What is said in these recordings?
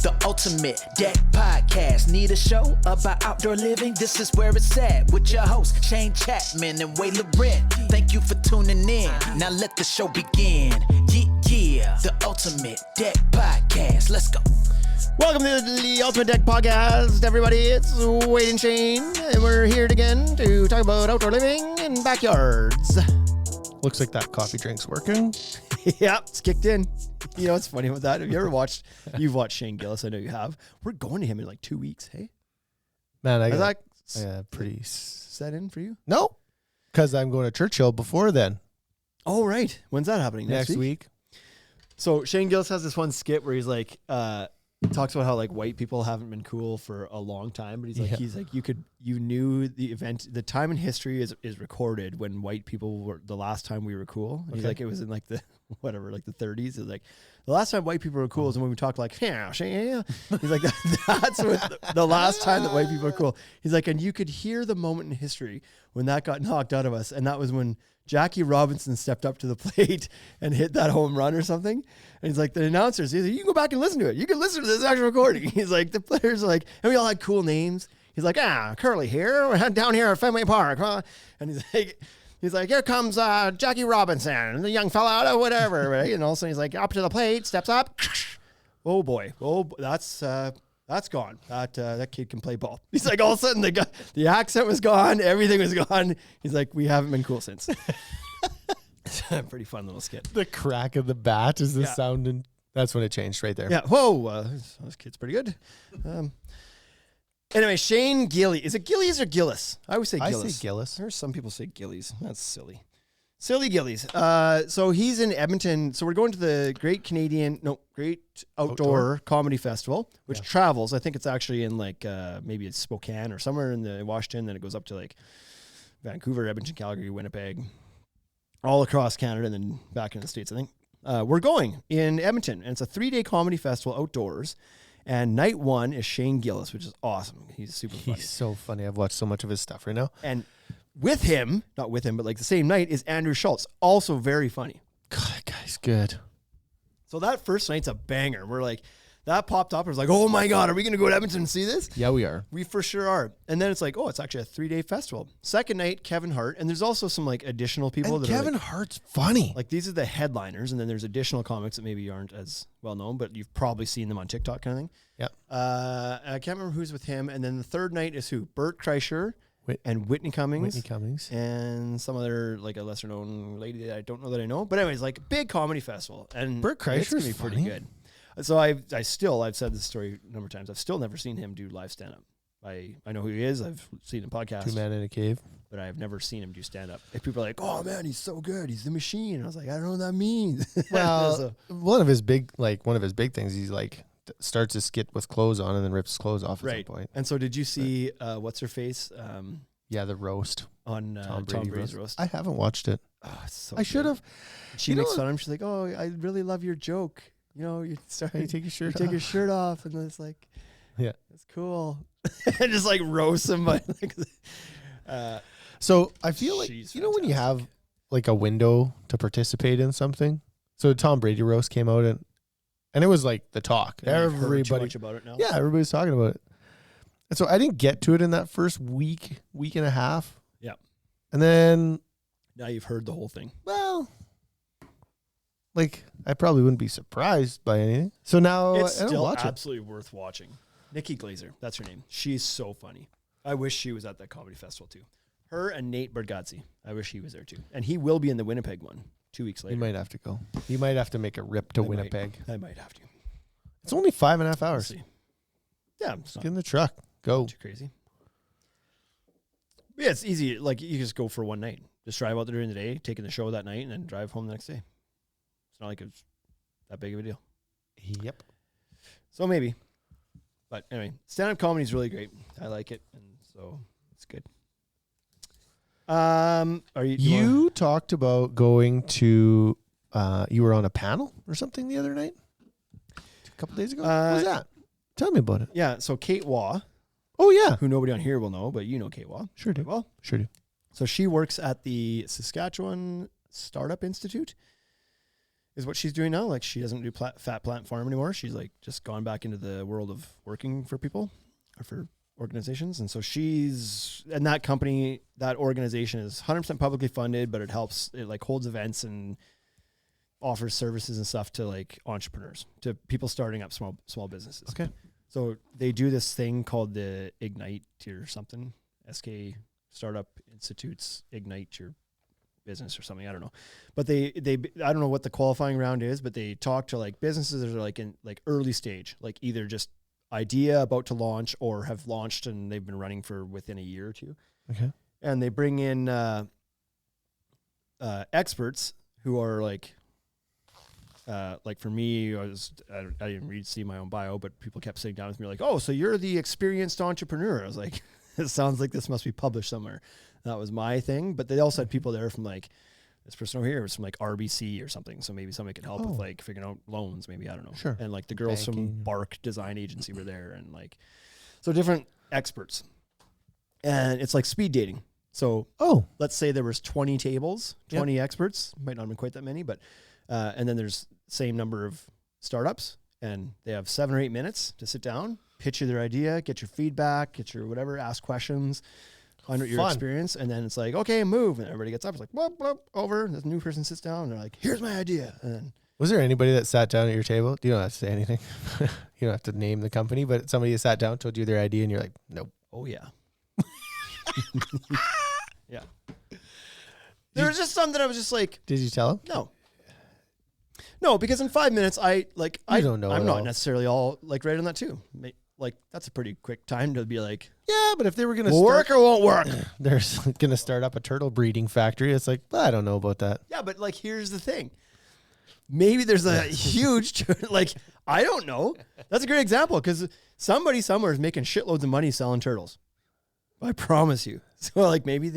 The ultimate deck podcast. Need a show about outdoor living? This is where it's at. With your hosts, Shane Chapman and Way Laurent. Thank you for tuning in. Now let the show begin. Yeah. The ultimate deck podcast. Let's go. Welcome to the Ultimate Deck Podcast, everybody. It's Wade and Shane, and we're here again to talk about outdoor living and backyards. Looks like that coffee drink's working. Yeah, it's kicked in. You know what's funny about that? Have you ever watched, you've watched Shane Gillis, I know you have. We're going to him in like 2 weeks, hey? Man, I Is got that pretty... set in for you? No, because I'm going to Churchill before then. Oh, right. When's that happening? Next week? So Shane Gillis has this one skit where he's like, talks about how like white people haven't been cool for a long time, but he's like you knew the event, the time in history is recorded when white people were the last time we were cool. And he's like, it was in like the like the 30s. It was like the last time white people were cool is when we talked like yeah. He's like that's what the last time that white people were cool. He's like, and you could hear the moment in history when that got knocked out of us, and that was when Jackie Robinson stepped up to the plate and hit that home run or something. And he's like, the announcers, he's like, you can go back and listen to it. You can listen to this actual recording. He's like, the players are like, and we all had cool names. He's like, Curly here. We're down here at Fenway Park. Huh? And he's like, here comes Jackie Robinson, the young fella out of whatever. Right? And all of a sudden he's like, up to the plate, steps up. Oh boy. That's gone. That kid can play ball. He's like, all of a sudden the accent was gone. Everything was gone. He's like, we haven't been cool since. Pretty fun little skit. The crack of the bat is the sound, and that's when it changed right there. Yeah. Whoa. This kid's pretty good. Anyway, Shane Gillies. Is it Gillies or Gillis? I always say Gillis. I say Gillis. There's some people say Gillies. That's silly. Silly Gillies. So he's in Edmonton. So we're going to the Great Outdoor Comedy Festival, which travels. I think it's actually in like maybe it's Spokane or somewhere in the Washington. Then it goes up to like Vancouver, Edmonton, Calgary, Winnipeg, all across Canada, and then back into the States, I think. We're going in Edmonton, and it's a 3-day comedy festival outdoors. And night one is Shane Gillis, which is awesome. He's super funny. He's so funny. I've watched so much of his stuff right now. And with him, not with him, but like the same night is Andrew Schultz, also very funny. God, that guy's good. So that first night's a banger. We're like, that popped up. I was like, oh my God, are we going to go to Edmonton and see this? Yeah, we are. We for sure are. And then it's like, oh, it's actually a 3-day festival. Second night, Kevin Hart. And there's also some like additional people. And that Kevin are, like, Hart's funny. Like these are the headliners. And then there's additional comics that maybe aren't as well known, but you've probably seen them on TikTok kind of thing. Yeah. I can't remember who's with him. And then the third night is who? Bert Kreischer and Whitney Cummings. And some other, like a lesser known lady that I don't know that I know. But anyways, like big comedy festival. And Bert Kreischer's be pretty good. So I've said this story a number of times. I've still never seen him do live stand-up. I know who he is. I've seen him podcast. 2 Man in a Cave. But I've never seen him do stand-up. If people are like, oh man, he's so good. He's the machine. And I was like, I don't know what that means. Well, one of his big things, he's like, starts his skit with clothes on and then rips his clothes off at some point. And so did you see what's her face? Yeah, the roast on Tom Brady's roast. I haven't watched it. Oh, it's so I should have. She makes fun of him. She's like, oh, I really love your joke. You know, you take your shirt off, and then it's like, yeah, it's cool. And just like roast somebody. So I feel like, you know, when you have like a window to participate in something. So the Tom Brady roast came out and it was like the talk. Everybody too much about it now. Yeah, everybody's talking about it. And so I didn't get to it in that first week and a half. Yeah. And then now you've heard the whole thing. Well, like I probably wouldn't be surprised by anything. So now it's I don't still watch absolutely worth watching. Nikki Glazer, that's her name. She's so funny. I wish she was at that comedy festival too. Her and Nate Bargatze. I wish he was there too. And he will be in the Winnipeg one 2 weeks later. He might have to go. He might have to make a rip to Winnipeg. I might have to. It's only 5.5 hours. Yeah, get in the truck. Go. Too crazy. Yeah, it's easy. Like you just go for one night. Just drive out there during the day, taking the show that night, and then drive home the next day. It's not like it's that big of a deal. Yep. So maybe. But anyway, stand-up comedy is really great. I like it, and so it's good. Are you talked about going to? You were on a panel or something the other night, a couple days ago. What was that? Tell me about it. Yeah. So Kate Waugh. Oh yeah. Who nobody on here will know, but you know Kate Waugh. Sure do. Well, sure do. So she works at the Saskatchewan Startup Institute. is what she's doing now. Like she doesn't do fat plant farm anymore. She's like just gone back into the world of working for people or for organizations. And so and that company, that organization is 100% publicly funded, but it like holds events and offers services and stuff to like entrepreneurs, to people starting up small businesses. Okay. So they do this thing called the Ignite or something, SK Startup Institutes Ignite your business or something. I don't know, but they I don't know what the qualifying round is, but they talk to like businesses that are like in like early stage, like either just idea about to launch or have launched and they've been running for within a year or two. Okay. And they bring in experts who are like for me, I didn't see my own bio, but people kept sitting down with me like, oh, so you're the experienced entrepreneur. I was like, it sounds like this must be published somewhere. That was my thing. But they also had people there from like, this person over here was from like RBC or something. So maybe somebody could help with like figuring out loans, maybe, I don't know. Sure. And like the girls Banking. from Bark Design Agency were there and like, so different experts. And it's like speed dating. So let's say there was 20 tables, 20 experts, might not have been quite that many, but, and then there's same number of startups and they have 7 or 8 minutes to sit down, pitch you their idea, get your feedback, get your whatever, ask questions, find out your experience. And then it's like, okay, move. And everybody gets up. It's like, whoop, whoop, over. The new person sits down and they're like, here's my idea. And then, was there anybody that sat down at your table? You don't have to say anything. You don't have to name the company, but somebody that sat down, told you their idea and you're like, nope. oh yeah. Yeah. There was just some that I was just like, Did you tell them? No, because in 5 minutes, I don't know I'm at not all. necessarily all like right on that too. Like that's a pretty quick time to be like, Yeah, but if they were going to work or won't work. they're going to start up a turtle breeding factory. It's like, well, I don't know about that. Yeah, but like, here's the thing. Maybe there's a huge, like, I don't know. That's a great example because somebody somewhere is making shitloads of money selling turtles. I promise you. So like maybe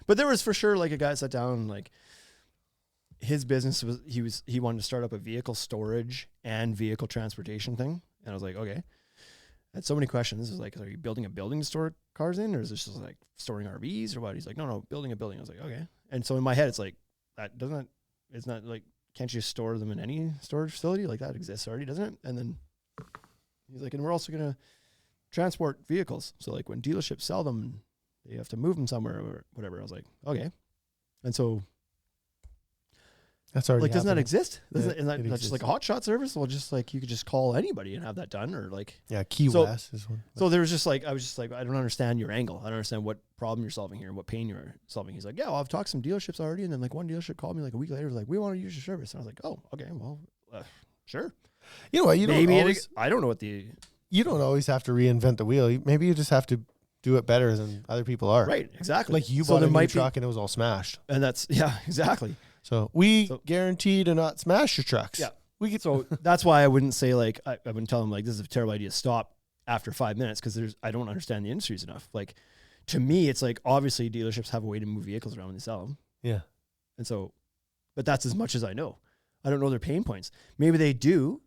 but there was for sure like a guy sat down and like his business was, he wanted to start up a vehicle storage and vehicle transportation thing. And I was like, okay. I had so many questions. It was like, are you building a building to store cars in, or is this just like storing RVs or what? He's like, no, building a building. I was like, okay. And so in my head, it's like, it's not like, can't you store them in any storage facility? Like that exists already, doesn't it? And then he's like, and we're also going to transport vehicles. So like when dealerships sell them, they have to move them somewhere or whatever. I was like, okay. And so that's already like, doesn't that happening. exist? Isn't Yeah, that just like a hot shot service? Well, just like you could just call anybody and have that done, or like Key West is one. So there was just like, I was just like, I don't understand your angle. I don't understand what problem you're solving here and what pain you're solving. He's like, yeah, well, I've talked to some dealerships already. And then like one dealership called me like a week later, was like, we want to use your service. And I was like, oh, okay, well, sure. You know what? I don't know what you don't always have to reinvent the wheel. Maybe you just have to do it better than other people are. Right, exactly. Like you bought a new truck and it was all smashed. And that's, yeah, exactly. So we guarantee to not smash your trucks. Yeah. So that's why I wouldn't say like, I wouldn't tell them like, this is a terrible idea. Stop after 5 minutes. Cause I don't understand the industries enough. Like to me, it's like, obviously dealerships have a way to move vehicles around when they sell them. Yeah. And so, but that's as much as I know. I don't know their pain points. Maybe they do.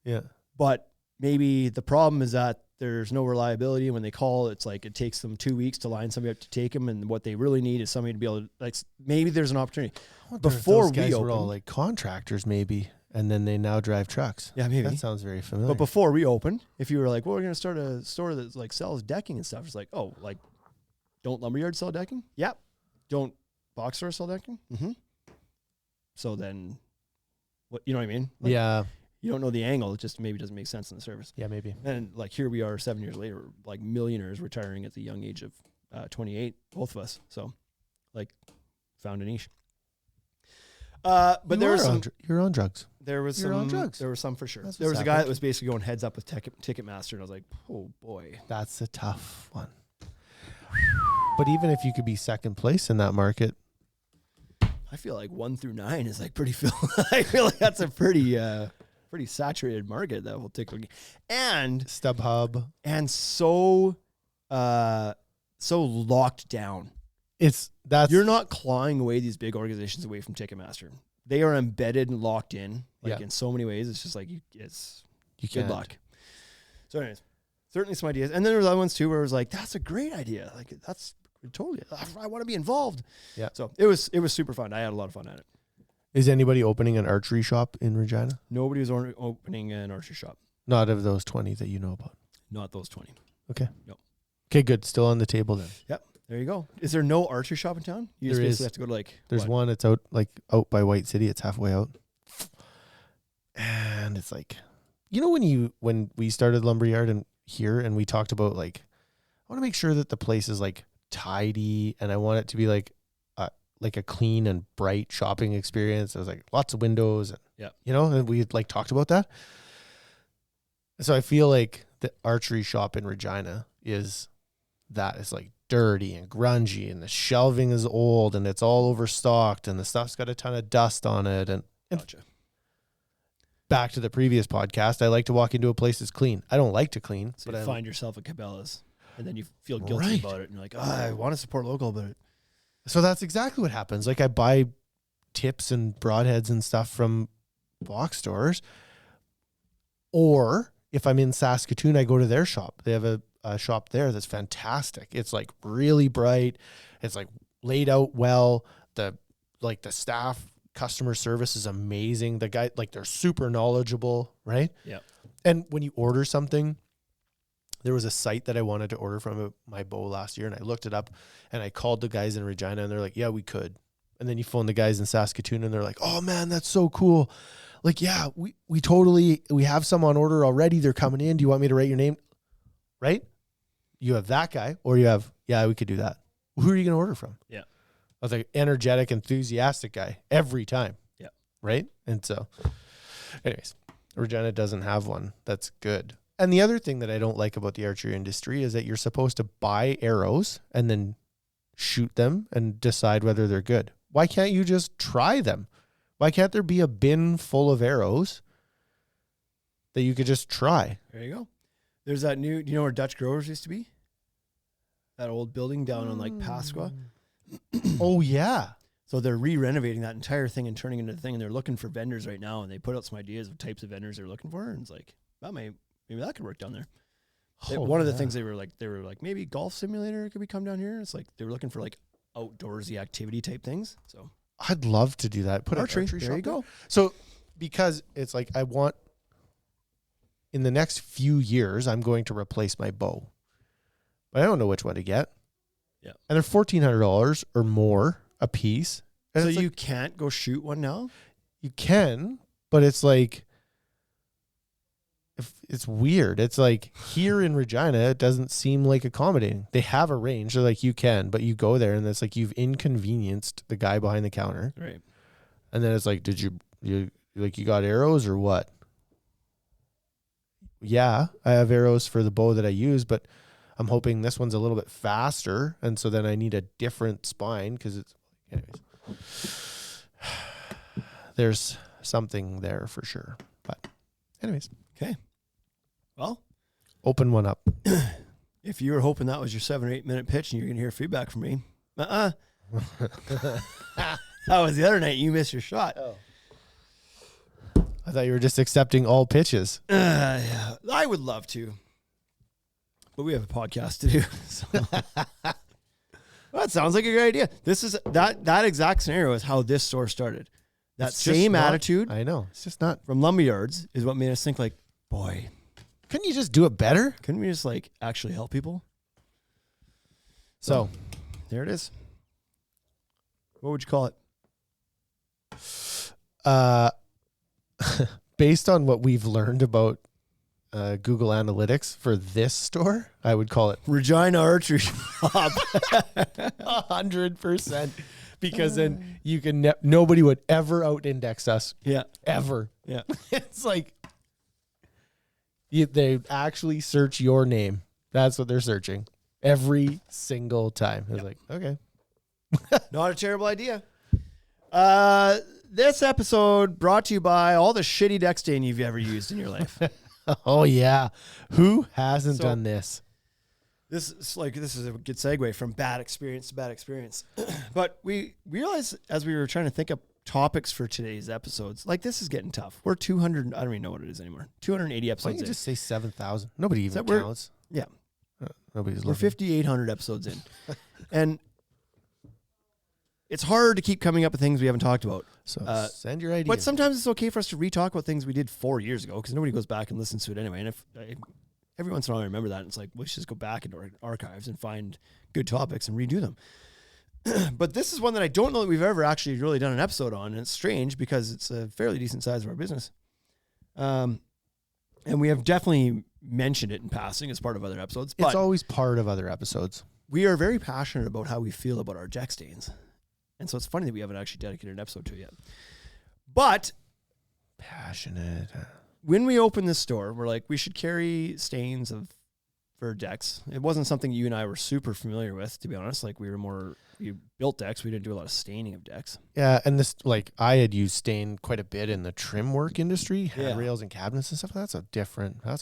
Yeah. But maybe the problem is that there's no reliability. When they call, it's like it takes them 2 weeks to line somebody up to take them. And what they really need is somebody to be able to, like, maybe there's an opportunity. Before those guys we were all opened, like contractors maybe, and then they now drive trucks. Yeah, maybe. That sounds very familiar. But before we opened, if you were like, well, we're going to start a store that like sells decking and stuff. It's like, oh, like, don't lumberyards sell decking? Yep. Don't box stores sell decking? Mm-hmm. So then, what, you know what I mean? Like, yeah. You don't know the angle. It just maybe doesn't make sense in the service. Yeah, maybe. And like here we are 7 years later, like millionaires retiring at the young age of 28, both of us. So like found a niche. But there was some, you're on drugs. There was You're some on drugs. There was some for sure. That's There was what's a guy that happened. was basically going heads up with Ticketmaster, and I was like, oh boy. That's a tough one. But even if you could be second place in that market, I feel like 1 through 9 is like pretty filled. I feel like that's a pretty saturated market that will take. And StubHub, and so locked down. You're not clawing away these big organizations away from Ticketmaster. They are embedded and locked in, like in so many ways. It's just like it's good luck. So, anyways, certainly some ideas, and then there were other ones too where it was like, "That's a great idea. Like that's totally. I want to be involved." Yeah. So it was super fun. I had a lot of fun at it. Is anybody opening an archery shop in Regina? Nobody was opening an archery shop. Not of those 20 that you know about. Not those 20. Okay. No. Okay, good. Still on the table then. Yep. There you go. Is there no archery shop in town? You just There basically is. have to go to like. There's what? one. It's out by White City. It's halfway out. And it's like, when we started Lumberyard and we talked about like, I want to make sure that the place is like tidy and I want it to be like a clean and bright shopping experience. There's like lots of windows and, and we like talked about that. So I feel like the archery shop in Regina is like dirty and grungy and the shelving is old and it's all overstocked and the stuff's got a ton of dust on it. And Gotcha. Back to the previous podcast, I like to walk into a place that's clean. I don't like to clean. So but you find yourself at Cabela's and then you feel guilty about it and you're like, I want to support local, but. So that's exactly what happens. Like I buy tips and broadheads and stuff from box stores. Or if I'm in Saskatoon, I go to their shop. They have a shop there that's fantastic. It's like really bright. It's like laid out well. The staff customer service is amazing. The guy, like they're super knowledgeable, right? Yeah. And when you order something, there was a site that I wanted to order from my bow last year and I looked it up and I called the guys in Regina and they're like, yeah, we could. And then you phone the guys in Saskatoon and they're like, oh man, that's so cool. Like, yeah, we have some on order already. They're coming in. Do you want me to write your name? Right? You have that guy or you have, yeah, we could do that. Who are you going to order from? Yeah. I was like energetic, enthusiastic guy every time. Yeah. Right. And so anyways, Regina doesn't have one that's good. And the other thing that I don't like about the archery industry is that you're supposed to buy arrows and then shoot them and decide whether they're good. Why can't you just try them? Why can't there be a bin full of arrows that you could just try? There you go. There's that do you know where Dutch Growers used to be? That old building down on like Pasqua. Oh yeah. So they're re-renovating that entire thing and turning it into a thing. And they're looking for vendors right now. And they put out some ideas of types of vendors they're looking for. And it's like, maybe that could work down there. One of the things they were like, maybe golf simulator could we come down here? It's like they were looking for like outdoorsy activity type things. So I'd love to do that. Put archery. an archery There shop you go. So because it's like I want in the next few years I'm going to replace my bow, but I don't know which one to get. Yeah, and they're $1,400 or more a piece. And so you can't go shoot one now. You can, but it's like. It's weird. It's like here in Regina, it doesn't seem like accommodating. They have a range. They're like, you can, but you go there and it's like you've inconvenienced the guy behind the counter. Right. And then it's like, did you got arrows or what? Yeah, I have arrows for the bow that I use, but I'm hoping this one's a little bit faster. And so then I need a different spine because it's, anyways, there's something there for sure. But anyways. Okay. Well, open one up. If you were hoping that was your 7 or 8 minute pitch and you're going to hear feedback from me, that was the other night you missed your shot. Oh. I thought you were just accepting all pitches. Yeah, I would love to, but we have a podcast to do. So. Well, that sounds like a great idea. This is that exact scenario is how this store started. That it's same attitude. I know. It's just not from Lumberyards is what made us think like, boy, couldn't you just do it better? Couldn't we just like actually help people? So there it is. What would you call it? Based on what we've learned about Google Analytics for this store, I would call it Regina Archery Shop. 100%. Because then you can nobody would ever out-index us. Yeah. Ever. Yeah. It's like they actually search your name. That's what they're searching every single time. It's like, okay. Not a terrible idea. This episode brought to you by all the shitty deck stain you've ever used in your life. Oh yeah. Who hasn't done this? This is a good segue from bad experience to bad experience. But we realized as we were trying to think of topics for today's episodes, like this is getting tough. We're 200, I don't even know what it is anymore. 280 episodes. Why don't you just say 7,000? Nobody even counts. Yeah. Nobody's We're looking. 5,800 episodes in. And it's hard to keep coming up with things we haven't talked about. So send your ideas. But sometimes it's okay for us to re-talk about things we did 4 years ago because nobody goes back and listens to it anyway. And if every once in a while I remember that, and it's like, we should just go back into our archives and find good topics and redo them. But this is one that I don't know that we've ever actually really done an episode on, and it's strange because it's a fairly decent size of our business. And we have definitely mentioned it in passing as part of other episodes. But it's always part of other episodes. we are very passionate about how we feel about our deck stains. And so it's funny that we haven't actually dedicated an episode to it yet. But Passionate. when we opened this store, we're like, we should carry stains for decks. It wasn't something you and I were super familiar with, to be honest. Like, we built decks. We didn't do a lot of staining of decks. Yeah, and this, like, I had used stain quite a bit in the trim work industry, handrails and cabinets and stuff. That's a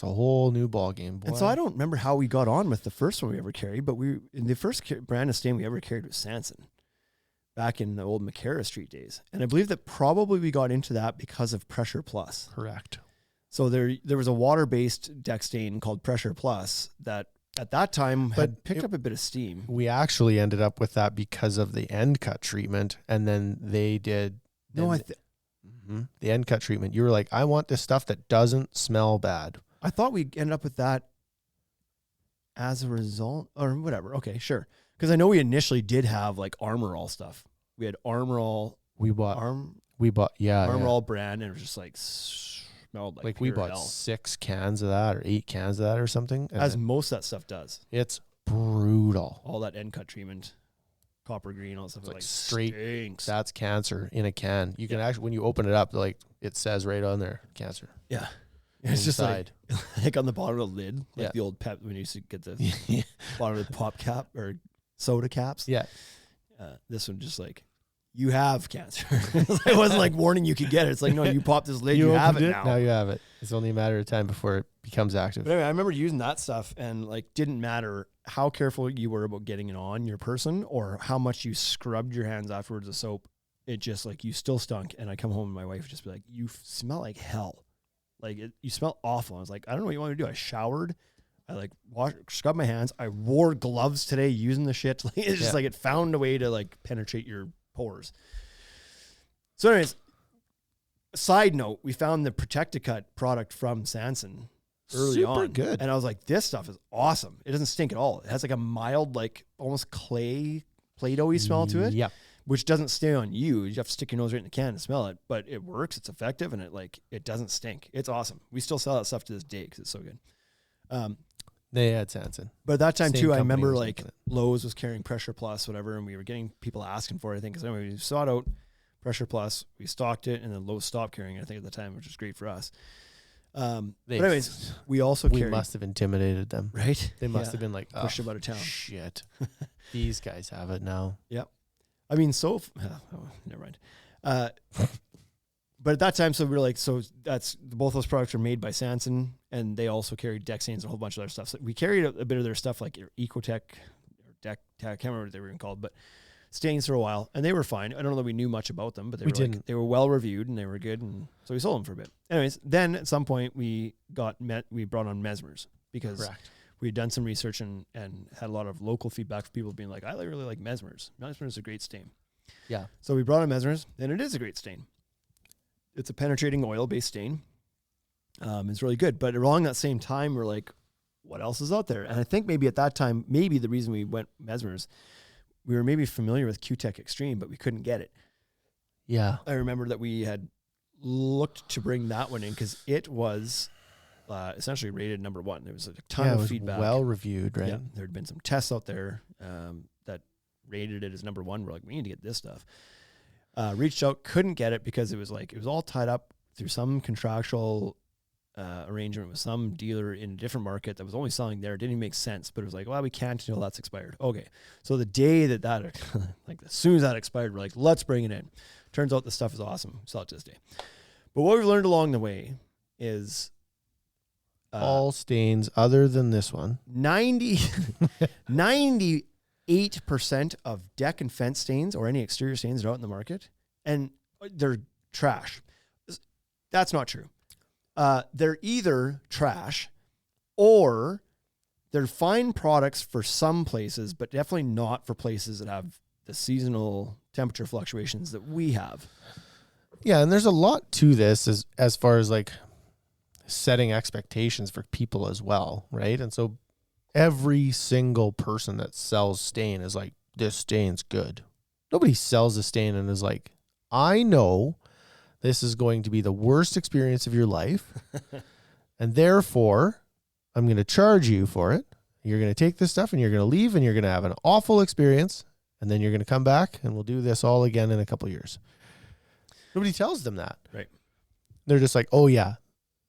whole new ball game, boy. And so I don't remember how we got on with the first one we ever carried, but the first brand of stain we ever carried was Sanson, back in the old McCara Street days. And I believe that probably we got into that because of Pressure Plus. Correct. So there was a water-based deck stain called Pressure Plus that at that time had picked up a bit of steam. We actually ended up with that because of the end cut treatment, and then they did the end cut treatment. You were like, I want this stuff that doesn't smell bad. I thought we ended up with that as a result, or whatever. Okay, sure. Because I know we initially did have like Armor All stuff. We had Armor All. We bought Armor All brand, and it was just like smelled like we pure bought hell. 6 cans of that or 8 cans of that or something. As most of that stuff does. It's brutal. All that end cut treatment, copper green, all that stuff, It's like straight. stinks. That's cancer in a can. You can actually, when you open it up, like it says right on there, cancer. Yeah. It's just Inside. like on the bottom of the lid, like Yeah. the old pep when you used to get the bottom of the pop cap or soda caps. Yeah. This one just like, you have cancer. It wasn't like warning you could get it. It's like, no, you pop this lid, you have it now. Now you have it. It's only a matter of time before it becomes active. But anyway, I remember using that stuff, and like, didn't matter how careful you were about getting it on your person or how much you scrubbed your hands afterwards with soap. It just like, you still stunk. And I come home and my wife would just be like, you smell like hell. Like, you smell awful. I was like, I don't know what you want me to do. I showered. I like scrubbed my hands. I wore gloves today using the shit. Like, it's just like, it found a way to like penetrate your pores. So anyways, side note, we found the Protect-A-Cut product from Sanson early on. Super good. And I was like, this stuff is awesome. It doesn't stink at all. It has like a mild, like almost Play-Doh-y smell to it. Yeah. Which doesn't stay on you. You have to stick your nose right in the can and smell it, but it works. It's effective, and it doesn't stink. It's awesome. We still sell that stuff to this day because it's so good. They had Sanson. But at that time Same too, I company remember was like making it. Lowe's was carrying Pressure Plus, whatever, and we were getting people asking for it. I think because anyway, we sought out Pressure Plus, we stocked it, and then Lowe's stopped carrying it. I think at the time, which was great for us. But anyways, we also We carried, must have intimidated them. right? They must have been like, pushed them out of town. Shit. These guys have it now. Yep. I mean, never mind. But at that time, so we were like, both those products are made by Sanson, and they also carried deck stains and a whole bunch of other stuff. So we carried a bit of their stuff, like Ecotech or Deck Tech. I can't remember what they were even called, but stains for a while, and they were fine. I don't know that we knew much about them, but they were well reviewed and they were good, and so we sold them for a bit. Anyways, then at some point we brought on Mesmers because Correct. we had done some research and had a lot of local feedback from people being like, I really like Mesmers. Mesmers is a great stain. Yeah. So we brought on Mesmers, and it is a great stain. It's a penetrating oil-based stain. It's really good. But along that same time, we're like, what else is out there? And I think maybe at that time, maybe the reason we went Mesmers, we were maybe familiar with Q-Tech Extreme, but we couldn't get it. Yeah. I remember that we had looked to bring that one in because it was essentially rated number 1. There was a ton of feedback. Well reviewed, right? Yeah, there had been some tests out there that rated it as number 1. We're like, we need to get this stuff. Reached out, couldn't get it because it was all tied up through some contractual arrangement with some dealer in a different market that was only selling there. It didn't even make sense, but it was like, well, we can't until that's expired. Okay. So the day that like as soon as that expired, we're like, let's bring it in. Turns out the stuff is awesome. Sell it to this day. But what we've learned along the way is all stains other than this one. 98% of deck and fence stains or any exterior stains that are out in the market, and they're trash. That's not true. They're either trash or they're fine products for some places, but definitely not for places that have the seasonal temperature fluctuations that we have. Yeah, and there's a lot to this as far as like setting expectations for people as well, right? And so every single person that sells stain is like, this stain's good. Nobody sells a stain and is like, I know this is going to be the worst experience of your life, and therefore I'm going to charge you for it. You're going to take this stuff and you're going to leave and you're going to have an awful experience, and then you're going to come back and we'll do this all again in a couple of years. Nobody tells them that. Right. They're just like, oh yeah,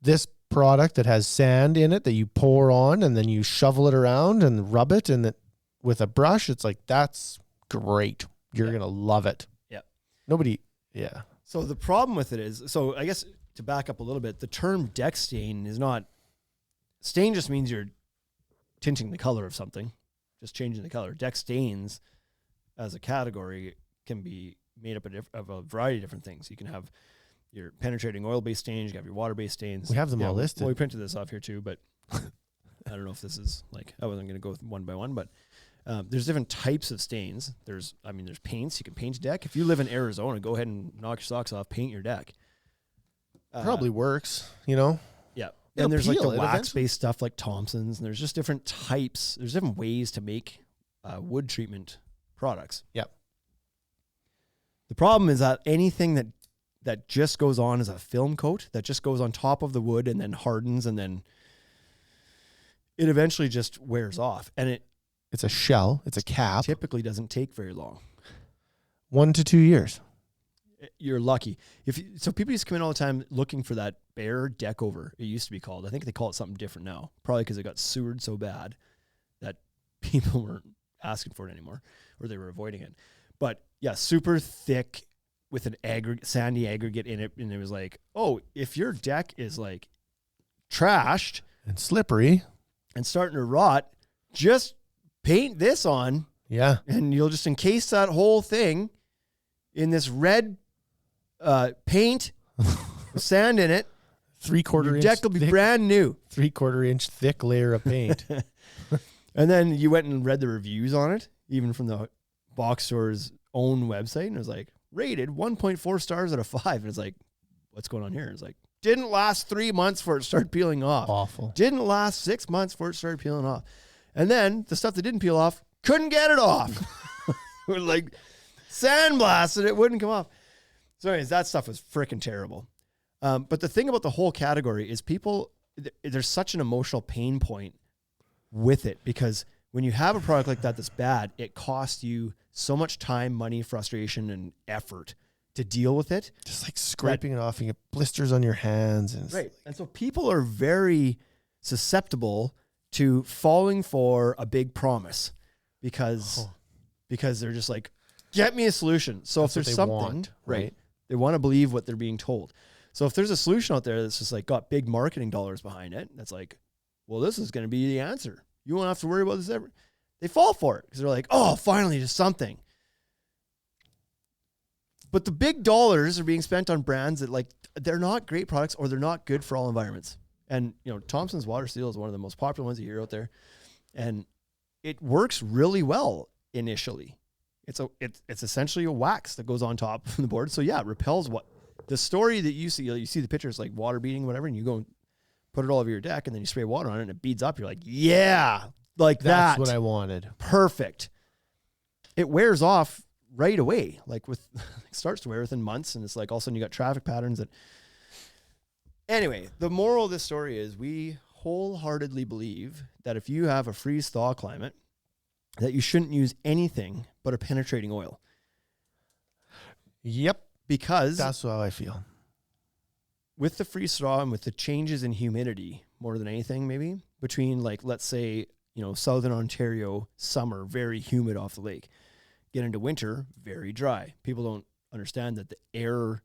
this product that has sand in it that you pour on and then you shovel it around and rub it and with a brush, it's like, that's great. You're going to love it. Yeah. Nobody, yeah. So the problem with it is, so I guess to back up a little bit, the term deck stain is not, stain just means you're tinting the color of something, just changing the color. Deck stains as a category can be made up of a variety of different things. You can have your penetrating oil-based stains, you have your water-based stains. We have them all listed. Well, we printed this off here too, but I don't know if this is like, I wasn't going to go one by one, but there's different types of stains. There's paints. You can paint your deck. If you live in Arizona, go ahead and knock your socks off, paint your deck. Probably works, you know? Yeah. It'll And there's like the peel. wax-based stuff like Thompson's, and there's just different types. There's different ways to make wood treatment products. Yep. The problem is that anything that just goes on as a film coat, that just goes on top of the wood and then hardens, and then it eventually just wears off. And It's a shell. It's a cap. typically doesn't take very long. 1 to 2 years. You're lucky. So people used to come in all the time looking for that bare deck over. It used to be called. I think they call it something different now. Probably because it got sewered so bad that people weren't asking for it anymore, or they were avoiding it. But yeah, super thick with an sandy aggregate in it. And it was like, oh, if your deck is like trashed And slippery. and starting to rot, just paint this on, Yeah. and you'll just encase that whole thing in this red paint with sand in it. 3/4 Your inch. deck will be thick, brand new. 3/4 inch thick layer of paint. And then you went and read the reviews on it, even from the box store's own website, and it was like, rated 1.4 stars out of 5. And it's like, what's going on here? It's like, didn't last 3 months for it to start peeling off. Awful. Didn't last 6 months for it to start peeling off. And then the stuff that didn't peel off, couldn't get it off. We're like, sandblasted, it wouldn't come off. So anyways, that stuff was freaking terrible. But the thing about the whole category is there's such an emotional pain point with it, because when you have a product like that that's bad, it costs you so much time, money, frustration, and effort to deal with it. Just like scraping it off and you get blisters on your hands. And Right. And so people are very susceptible to falling for a big promise because they're just like, get me a solution. So That's if there's what they something, want, right, right? they want to believe what they're being told. So if there's a solution out there that's just like got big marketing dollars behind it, that's like, well, this is going to be the answer. You won't have to worry about this ever. They fall for it because they're like, oh, finally, just something. But the big dollars are being spent on brands that, like, they're not great products, or they're not good for all environments. And, you know, Thompson's Water Seal is one of the most popular ones you hear out there. And it works really well initially. It's essentially a wax that goes on top of the board. So yeah, it repels what the story that you see the pictures like water beading, whatever, and you go and put it all over your deck, and then you spray water on it and it beads up. You're like, yeah, like that's that. what I wanted. Perfect. It wears off right away. Like it starts to wear within months, and it's like all of a sudden you got traffic patterns that. Anyway, the moral of this story is we wholeheartedly believe that if you have a freeze thaw climate, that you shouldn't use anything but a penetrating oil. Yep. Because That's how I feel. with the freeze thaw and with the changes in humidity, more than anything, maybe between, like, let's say, you know, Southern Ontario summer, very humid off the lake, get into winter, very dry. People don't understand that the air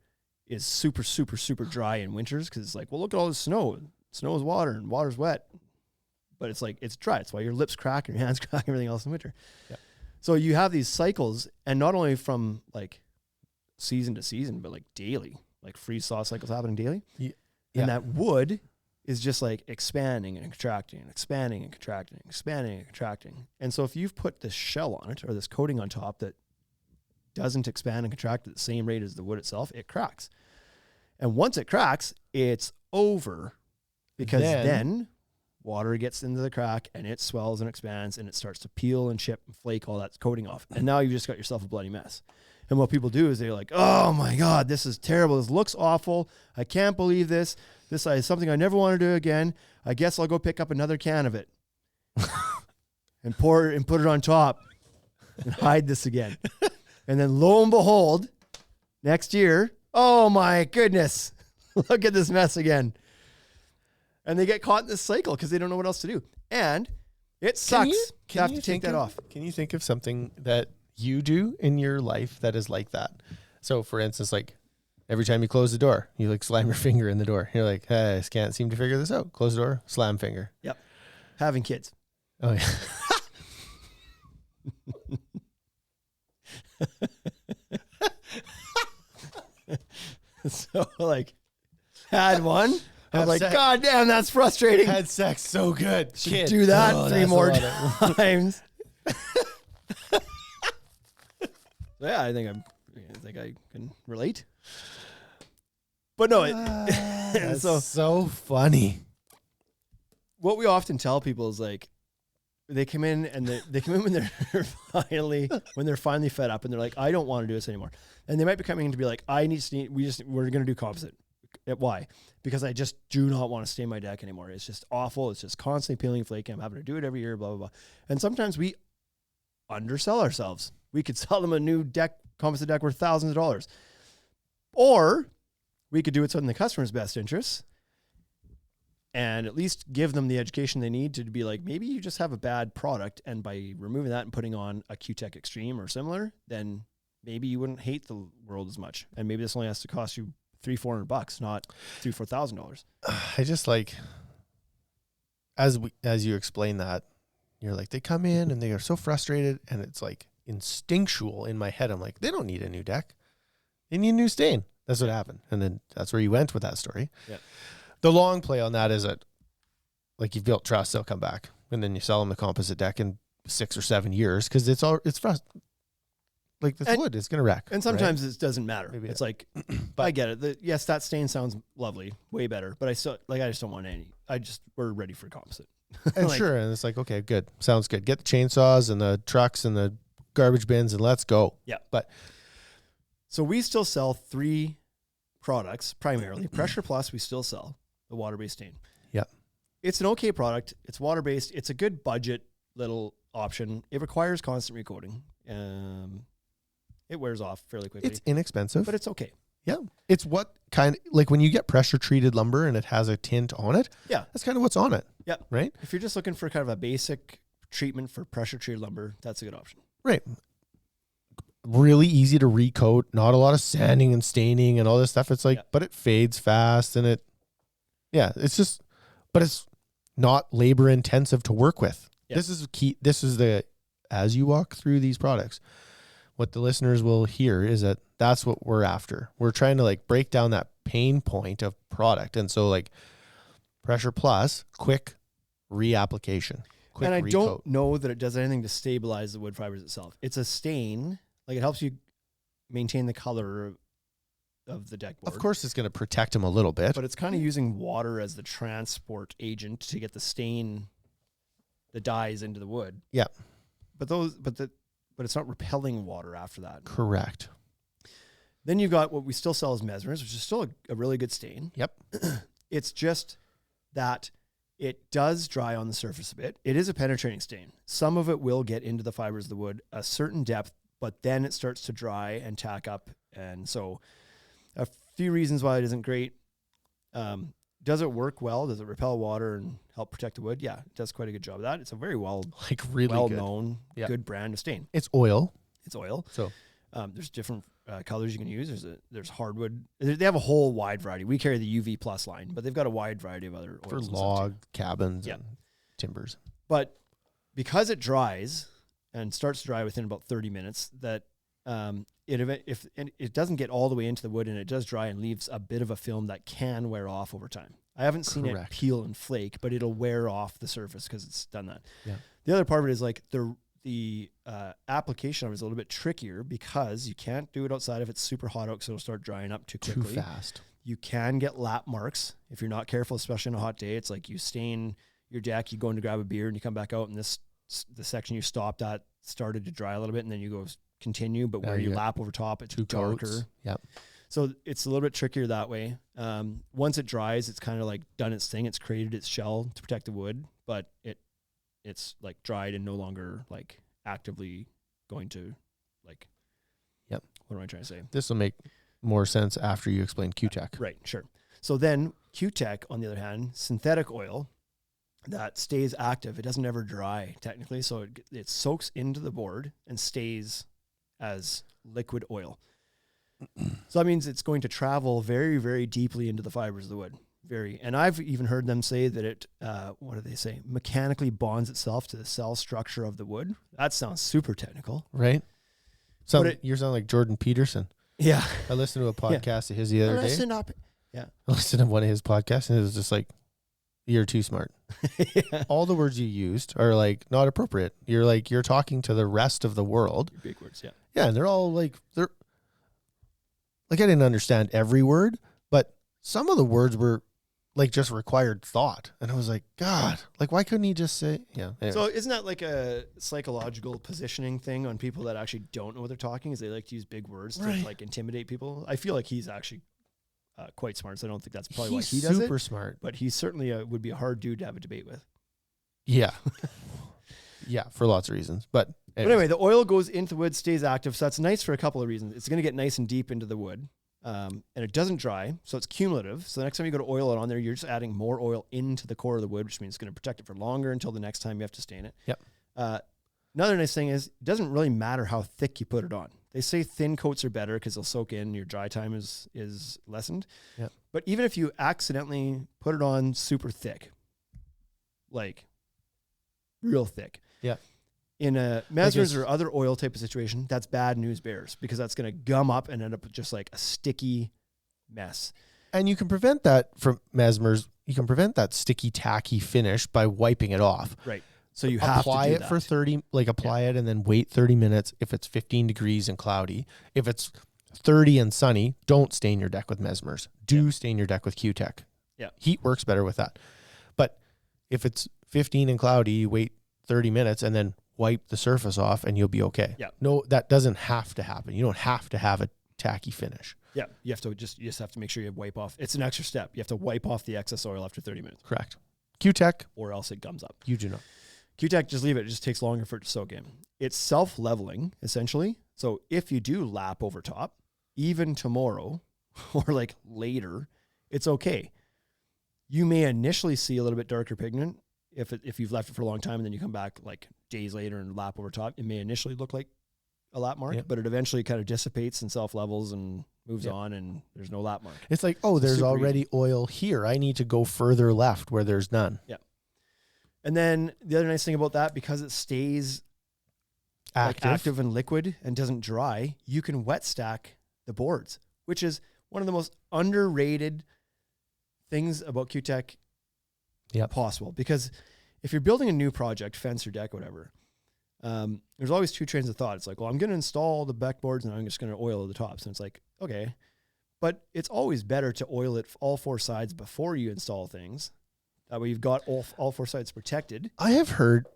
is super, super, super dry in winters, because it's like, well, look at all this snow. Snow is water and water's wet. But it's like, it's dry. It's why your lips crack and your hands crack and everything else in winter. Yeah. So you have these cycles, and not only from like season to season, but like daily, like freeze thaw cycles happening daily. Yeah. And that wood is just like expanding and contracting and expanding and contracting, expanding and contracting. And so if you've put this shell on it, or this coating on top that doesn't expand and contract at the same rate as the wood itself, it cracks. And once it cracks, it's over, because then water gets into the crack and it swells and expands and it starts to peel and chip and flake all that coating off. And now you've just got yourself a bloody mess. And what people do is they're like, oh my God, this is terrible. This looks awful. I can't believe this. This is something I never want to do again. I guess I'll go pick up another can of it and pour it and put it on top and hide this again. And then lo and behold, next year, oh my goodness, look at this mess again. And they get caught in this cycle because they don't know what else to do. And it sucks to have to take that off. Can you think of something that you do in your life that is like that? So for instance, like every time you close the door, you like slam your finger in the door. You're like, hey, I can't seem to figure this out. Close the door, slam finger. Yep. Having kids. Oh yeah. So like had one. I was like, sex. God damn, that's frustrating. Had sex so good. Should Kid. do that Oh, 3 that's more a lot of- times. Yeah, I think I can relate. But no, That's so so funny. what we often tell people is like, they come in and they come in when they're finally fed up and they're like, I don't want to do this anymore. And they might be coming in to be like, we're going to do composite. Why? Because I just do not want to stain my deck anymore. It's just awful. It's just constantly peeling and flaking. I'm having to do it every year, blah, blah, blah. And sometimes we undersell ourselves. We could sell them a new composite deck worth thousands of dollars. Or we could do it in the customer's best interests and at least give them the education they need to be like, maybe you just have a bad product, and by removing that and putting on a Q-Tech Extreme or similar, then maybe you wouldn't hate the world as much. And maybe this only has to cost you $300-400, not $3,000-4,000. I just like, as you explain that, you're like, they come in and they are so frustrated, and it's like instinctual in my head. I'm like, they don't need a new deck. They need a new stain. That's what happened. And then that's where you went with that story. Yeah. The long play on that is that, like, you've built trust, they'll come back, and then you sell them the composite deck in 6 or 7 years because it's like this wood is going to wreck. And sometimes it doesn't matter. Maybe it's like, but I get it. Yes, that stain sounds lovely, way better, but I just don't want any. We're ready for composite. And sure. And it's like, okay, good. Sounds good. Get the chainsaws and the trucks and the garbage bins and let's go. Yeah. But so we still sell 3 products primarily. Pressure Plus, we still sell the water-based stain. Yeah. It's an okay product. It's water-based. It's a good budget little option. It requires constant recoating. It wears off fairly quickly. It's inexpensive, but it's okay. Yeah. It's what like when you get pressure treated lumber and it has a tint on it. Yeah. That's kind of what's on it. Yeah. Right. If you're just looking for kind of a basic treatment for pressure treated lumber, that's a good option. Right. Really easy to recoat, not a lot of sanding and staining and all this stuff. It's like, but it fades fast and it's just, but it's not labor intensive to work with. Yeah. This is key. This is as you walk through these products, what the listeners will hear is that that's what we're after. We're trying to like break down that pain point of product. And so like Pressure Plus, quick reapplication. And I don't know that it does anything to stabilize the wood fibers itself. It's a stain. Like, it helps you maintain the color of the deck board. Of course, it's going to protect them a little bit. But it's kind of using water as the transport agent to get the stain, the dyes into the wood. Yeah. But it's not repelling water after that. Correct. Then you've got what we still sell as Mesmers, which is still a really good stain. Yep. It's just that it does dry on the surface a bit. It is a penetrating stain. Some of it will get into the fibers of the wood a certain depth, but then it starts to dry and tack up. And so a few reasons why it isn't great. Does it work well? Does it repel water and help protect the wood? Yeah, it does quite a good job of that. It's a very well-known, good brand of stain. It's oil. It's oil. So there's different colors you can use. There's hardwood. They have a whole wide variety. We carry the UV Plus line, but they've got a wide variety of other oils for log cabins and timbers. But because it dries and starts to dry within about 30 minutes, that if it doesn't get all the way into the wood and it does dry and leaves a bit of a film that can wear off over time. I haven't seen it peel and flake, but it'll wear off the surface because it's done that. Yeah. The other part of it is like the the application of it is a little bit trickier because you can't do it outside if it's super hot out, so it'll start drying up too quickly. Too fast. You can get lap marks if you're not careful, especially on a hot day. It's like you stain your deck, you go in to grab a beer, and you come back out, and the section you stopped at started to dry a little bit, and then you go continue, but where you lap over top, it's darker. Yep. So it's a little bit trickier that way. Once it dries, it's kind of like done its thing. It's created its shell to protect the wood, but it's like dried and no longer like actively going to like. Yep. What am I trying to say? This will make more sense after you explain Q-Tech. Right. Sure. So then Q-Tech, on the other hand, synthetic oil that stays active. It doesn't ever dry technically. So it soaks into the board and stays as liquid oil. So that means it's going to travel very, very deeply into the fibers of the wood. And I've even heard them say that it, what do they say? Mechanically bonds itself to the cell structure of the wood. That sounds super technical. Right? You sound like Jordan Peterson. Yeah. I listened to a podcast of his the other day. Yeah. I listened to one of his podcasts, and it was just like, you're too smart. Yeah. All the words you used are like not appropriate. You're talking to the rest of the world. Big words, yeah. Yeah, and they're I didn't understand every word, but some of the words were like just required thought. And I was like, God, like why couldn't he just say, yeah. Anyway. So isn't that like a psychological positioning thing on people that actually don't know what they're talking, is they like to use big words to like intimidate people? I feel like he's actually quite smart, so I don't think that's probably why he does it. Super smart. But he certainly would be a hard dude to have a debate with. Yeah. Yeah, for lots of reasons. But anyway, the oil goes into the wood, stays active. So that's nice for a couple of reasons. It's going to get nice and deep into the wood. And it doesn't dry, so it's cumulative. So the next time you go to oil it on there, you're just adding more oil into the core of the wood, which means it's going to protect it for longer until the next time you have to stain it. Yep. Another nice thing is it doesn't really matter how thick you put it on. They say thin coats are better because they'll soak in, your dry time is lessened. Yep. But even if you accidentally put it on super thick, like real thick. Yeah. In a Mesmer's or other oil type of situation, that's bad news bears because that's going to gum up and end up just like a sticky mess. And you can prevent that from Mesmer's. You can prevent that sticky, tacky finish by wiping it off. Right. So you have to apply do it that. for 30, apply it and then wait 30 minutes if it's 15 degrees and cloudy. If it's 30 and sunny, don't stain your deck with Mesmer's. Stain your deck with Q-Tech. Yeah. Heat works better with that. But if it's 15 and cloudy, you wait 30 minutes and then wipe the surface off and you'll be okay. Yeah. No, that doesn't have to happen. You don't have to have a tacky finish. Yeah. You just have to make sure you wipe off. It's an extra step. You have to wipe off the excess oil after 30 minutes. Correct. Q-Tech. Or else it gums up. You do know. Q-Tech, just leave it. It just takes longer for it to soak in. It's self-leveling, essentially. So if you do lap over top, even tomorrow or like later, it's okay. You may initially see a little bit darker pigment if you've left it for a long time and then you come back like days later and lap over top. It may initially look like a lap mark, but it eventually kind of dissipates and self-levels and moves on and there's no lap mark. It's like, oh, there's already oil here. I need to go further left where there's none. Yeah. And then the other nice thing about that, because it stays active and liquid and doesn't dry, you can wet stack the boards, which is one of the most underrated things about Q-Tech possible. Because if you're building a new project, fence or deck, whatever, there's always two trains of thought. It's like, well, I'm going to install the backboards and I'm just going to oil the tops. And it's like, okay, but it's always better to oil it all four sides before you install things. That way you've got all four sides protected. I've heard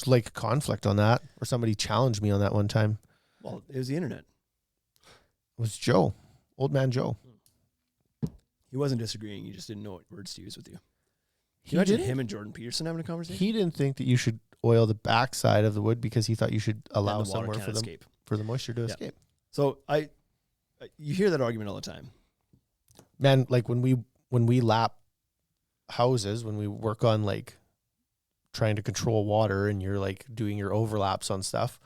like conflict on that, or somebody challenged me on that one time. Well, it was the internet. It was Joe, old man Joe. He wasn't disagreeing. He just didn't know what words to use with you. Can you imagine him and Jordan Peterson having a conversation? He didn't think that you should oil the backside of the wood because he thought you should allow somewhere for the moisture to escape. So you hear that argument all the time. Man, like when we lap houses, when we work on like trying to control water and you're like doing your overlaps on stuff,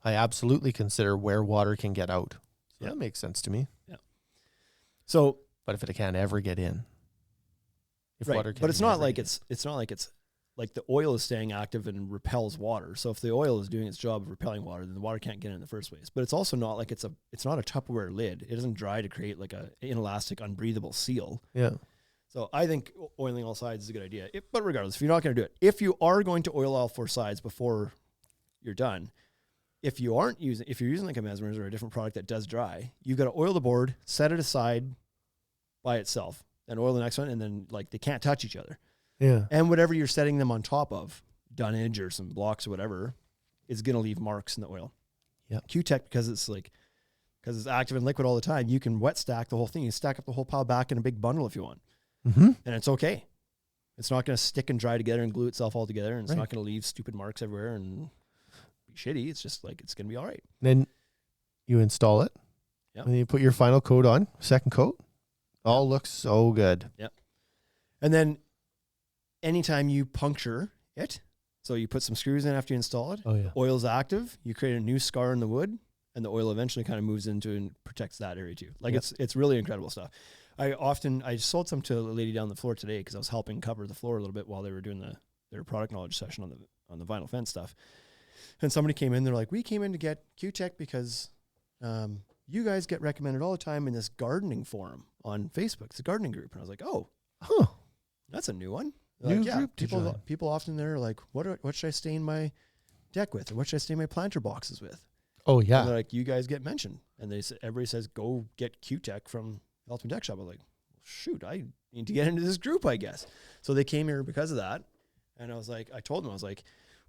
I absolutely consider where water can get out. So that makes sense to me. Yeah. So, but if it can't ever get in, water can, but it's not like it's like the oil is staying active and repels water. So if the oil is doing its job of repelling water, then the water can't get in the first place. But it's also not like it's not a Tupperware lid. It doesn't dry to create like a inelastic, unbreathable seal. Yeah. So I think oiling all sides is a good idea. But regardless, if you're not going to do it, if you are going to oil all 4 sides before you're done, if you're using like a Mesmer's or a different product that does dry, you've got to oil the board, set it aside by itself, then oil the next one, and then like they can't touch each other. Yeah. And whatever you're setting them on top of, dunnage or some blocks or whatever, is going to leave marks in the oil. Yeah. Q-Tech, because it's active and liquid all the time, you can wet stack the whole thing. You stack up the whole pile back in a big bundle if you want. Mm-hmm. And it's okay. It's not going to stick and dry together and glue itself all together. And it's not going to leave stupid marks everywhere and be shitty. It's just like, it's going to be all right. Then you install it. Yep. And then you put your final coat on, second coat. All looks so good. Yep. And then anytime you puncture it, so you put some screws in after you install it, Oh, yeah. oil's active, you create a new scar in the wood, and the oil eventually kind of moves into and protects that area too. Like it's really incredible stuff. I sold some to a lady down the floor today because I was helping cover the floor a little bit while they were doing their product knowledge session on the vinyl fence stuff. And somebody came in, they're like, we came in to get Q-Tech because you guys get recommended all the time in this gardening forum on Facebook. It's a gardening group. And I was like, oh, that's a new one. New Like, group to join. people often there are like, what should I stain my deck with? Or what should I stain my planter boxes with? Oh, yeah. And they're like, you guys get mentioned. And everybody says, go get Q-Tech from Ultimate Deck Shop. I was like, shoot, I need to get into this group, I guess. So they came here because of that. And I was like, I told them, I was like,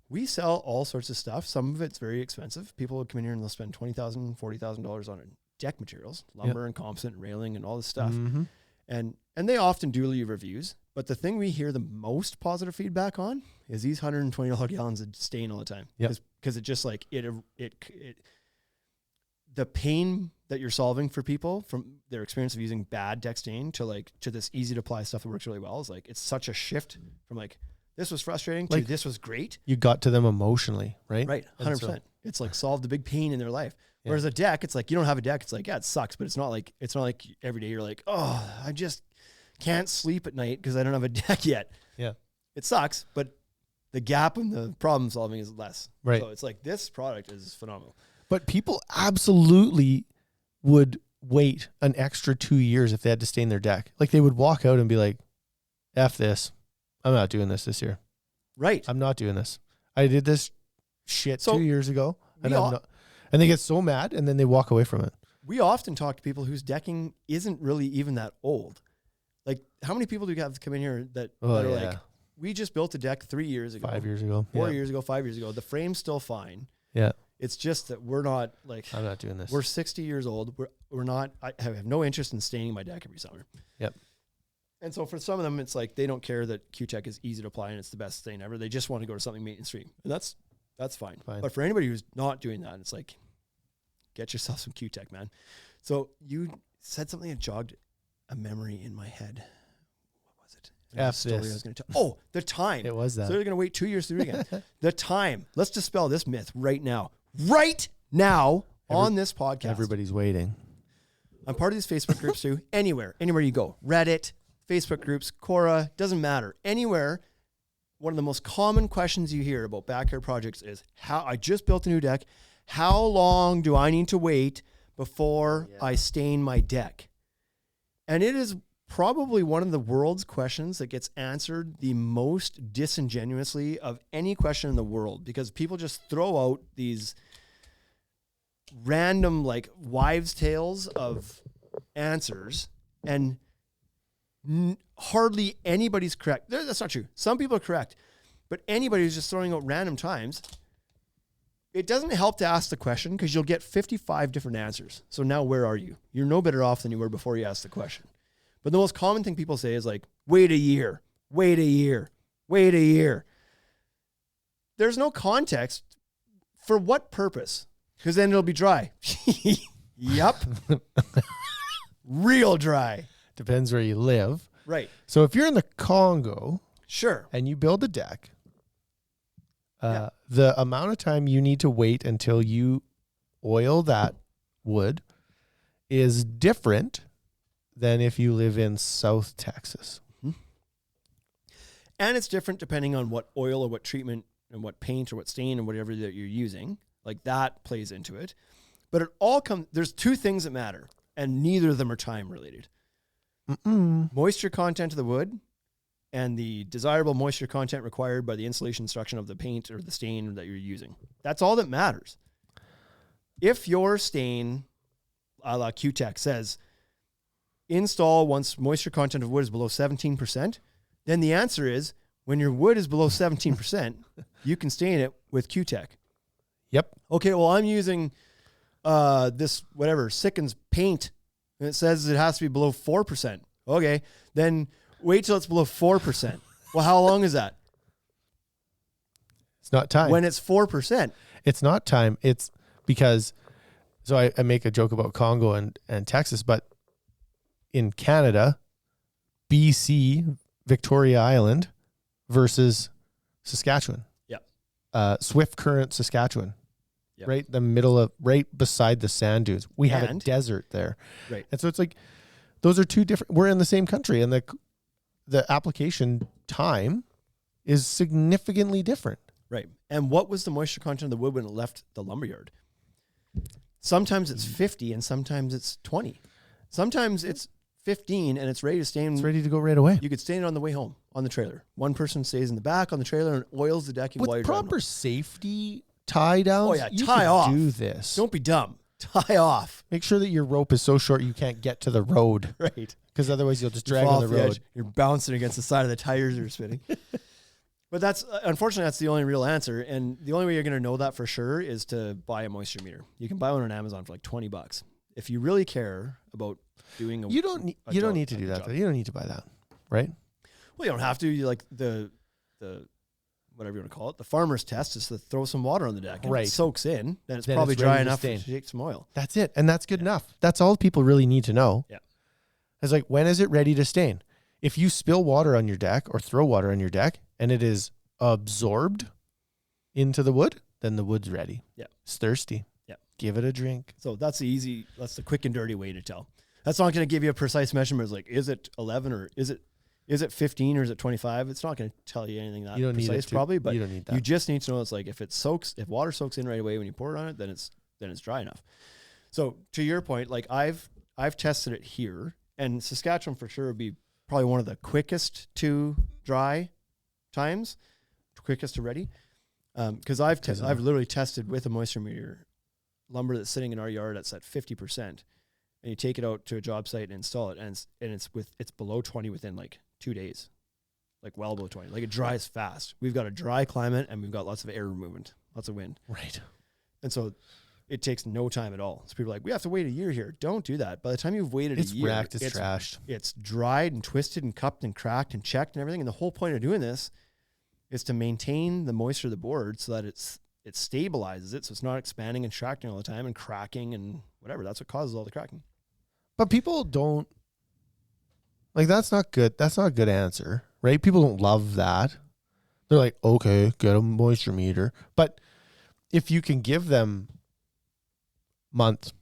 we sell all sorts of stuff. Some of it's very expensive. People would come in here and they'll spend $20,000, $40,000 on deck materials, lumber and composite and railing and all this stuff. Mm-hmm. And they often do leave reviews. But the thing we hear the most positive feedback on is these $120 gallons of stain all the time. Because it just like, the pain that you're solving for people from their experience of using bad deck stain to this easy to apply stuff that works really well is like, it's such a shift from like, this was frustrating to this was great. You got to them emotionally, right? Right. 100%. It's like solved the big pain in their life. Yeah. Whereas a deck, it's like, you don't have a deck. It's like, yeah, it sucks, but it's not like every day you're like, oh, I just can't sleep at night because I don't have a deck yet. Yeah. It sucks, but the gap in the problem solving is less. Right. So it's like, this product is phenomenal. But people absolutely would wait an extra 2 years if they had to stain their deck. Like they would walk out and be like, F this. I'm not doing this year. Right. I'm not doing this. I did this shit 2 years ago. And and they get so mad and then they walk away from it. We often talk to people whose decking isn't really even that old. Like how many people do you have come in here that are like, we just built a deck 3 years ago, 5 years ago, 4 years ago, 5 years ago. The frame's still fine. Yeah. It's just that we're not like, I'm not doing this. We're 60 years old. We're not, I have no interest in staining my deck every summer. Yep. And so for some of them, it's like, they don't care that Q-Tech is easy to apply and it's the best stain ever. They just want to go to something mainstream. And that's fine. But for anybody who's not doing that, it's like, get yourself some Q-Tech, man. So you said something that jogged a memory in my head. What was it? After I was going to tell. Oh, the time. It was that. So they're going to wait 2 years to do it again. The time. Let's dispel this myth right now. Right now on this podcast. Everybody's waiting. I'm part of these Facebook groups too. Anywhere you go. Reddit, Facebook groups, Quora, doesn't matter. Anywhere. One of the most common questions you hear about backyard projects is, how I just built a new deck. How long do I need to wait before I stain my deck? And it is probably one of the world's questions that gets answered the most disingenuously of any question in the world, because people just throw out these random like wives' tales of answers and hardly anybody's correct. That's not true. Some people are correct, but anybody who's just throwing out random times, it doesn't help to ask the question because you'll get 55 different answers. So now where are you? You're no better off than you were before you asked the question. But the most common thing people say is like, wait a year, wait a year, wait a year. There's no context. For what purpose? Because then it'll be dry. Yep. Real dry. Depends where you live. Right. So if you're in the Congo, sure, and you build a deck, the amount of time you need to wait until you oil that wood is different than if you live in South Texas. Mm-hmm. And it's different depending on what oil or what treatment and what paint or what stain and whatever that you're using. Like that plays into it. But it all there's two things that matter, and neither of them are time related. moisture content of the wood and the desirable moisture content required by the installation instruction of the paint or the stain that you're using. That's all that matters. If your stain, a la Q-Tech, says install once moisture content of wood is below 17%, then the answer is when your wood is below 17%, you can stain it with Q-Tech. Yep. Okay, well, I'm using this, whatever, Sickens paint, and it says it has to be below 4%. Okay, then wait till it's below 4%. Well, how long is that? It's not time. When it's 4%. It's not time. It's because, so I make a joke about Congo and Texas, but in Canada, BC, Victoria Island versus Saskatchewan. Yeah. Swift Current, Saskatchewan. Yep. Right? The middle of, right beside the sand dunes. We have a desert there. Right. And so it's like, those are two different, we're in the same country, and the application time is significantly different. Right. And what was the moisture content of the wood when it left the lumberyard? Sometimes it's 50 and sometimes it's 20. Sometimes it's 15 and it's ready to stain. It's ready to go right away. You could stain it on the way home on the trailer. One person stays in the back on the trailer and oils the decking while With you're driving proper home. safety tie downs, Oh yeah, you tie can off. do this. Don't be dumb. Tie off. Make sure that your rope is so short you can't get to the road, Right. because otherwise you'll just You drag fall on the off road. edge, you're bouncing against the side of the tires that are spinning. But that's, unfortunately, that's the only real answer. And the only way you're going to know that for sure is to buy a moisture meter. You can buy one on Amazon for like $20. If you really care about doing You don't need to do that though. You don't need to buy that, right? Well, you don't have to. You like the whatever you want to call it. The farmer's test is to throw some water on the deck. And Right. If it soaks in, then it's Then probably it's dry ready to enough stain. to take some oil. That's it. And that's good enough. That's all people really need to know. Yeah. It's like, when is it ready to stain? If you spill water on your deck or throw water on your deck and it is absorbed into the wood, then the wood's ready. Yeah. It's thirsty. Yeah. Give it a drink. So that's the quick and dirty way to tell. That's not going to give you a precise measurement. It's like, is it 11 or is it 15 or is it 25? It's not going to tell you anything that You don't need precise it to, probably, but you don't need that. you just need to know it's like if water soaks in right away when you pour it on it, then it's dry enough. So to your point, like I've tested it here, and Saskatchewan for sure would be probably one of the quickest to dry times, quickest to ready. Because I've literally tested with a moisture meter lumber that's sitting in our yard that's at 50%, and you take it out to a job site and install it, and it's below 20 within like 2 days, like well below 20. Like it dries fast. We've got a dry climate and we've got lots of air movement, lots of wind. Right. And so it takes no time at all. So people are like, we have to wait a year here. Don't do that. By the time you've waited a year, Wrecked, it's trashed. It's dried and twisted and cupped and cracked and checked and everything. And the whole point of doing this is to maintain the moisture of the board so that it stabilizes it, so it's not expanding and contracting all the time and cracking and whatever. That's what causes all the cracking. But people don't, like, that's not good. That's not a good answer, right? People don't love that. They're like, okay, get a moisture meter. But if you can give them months,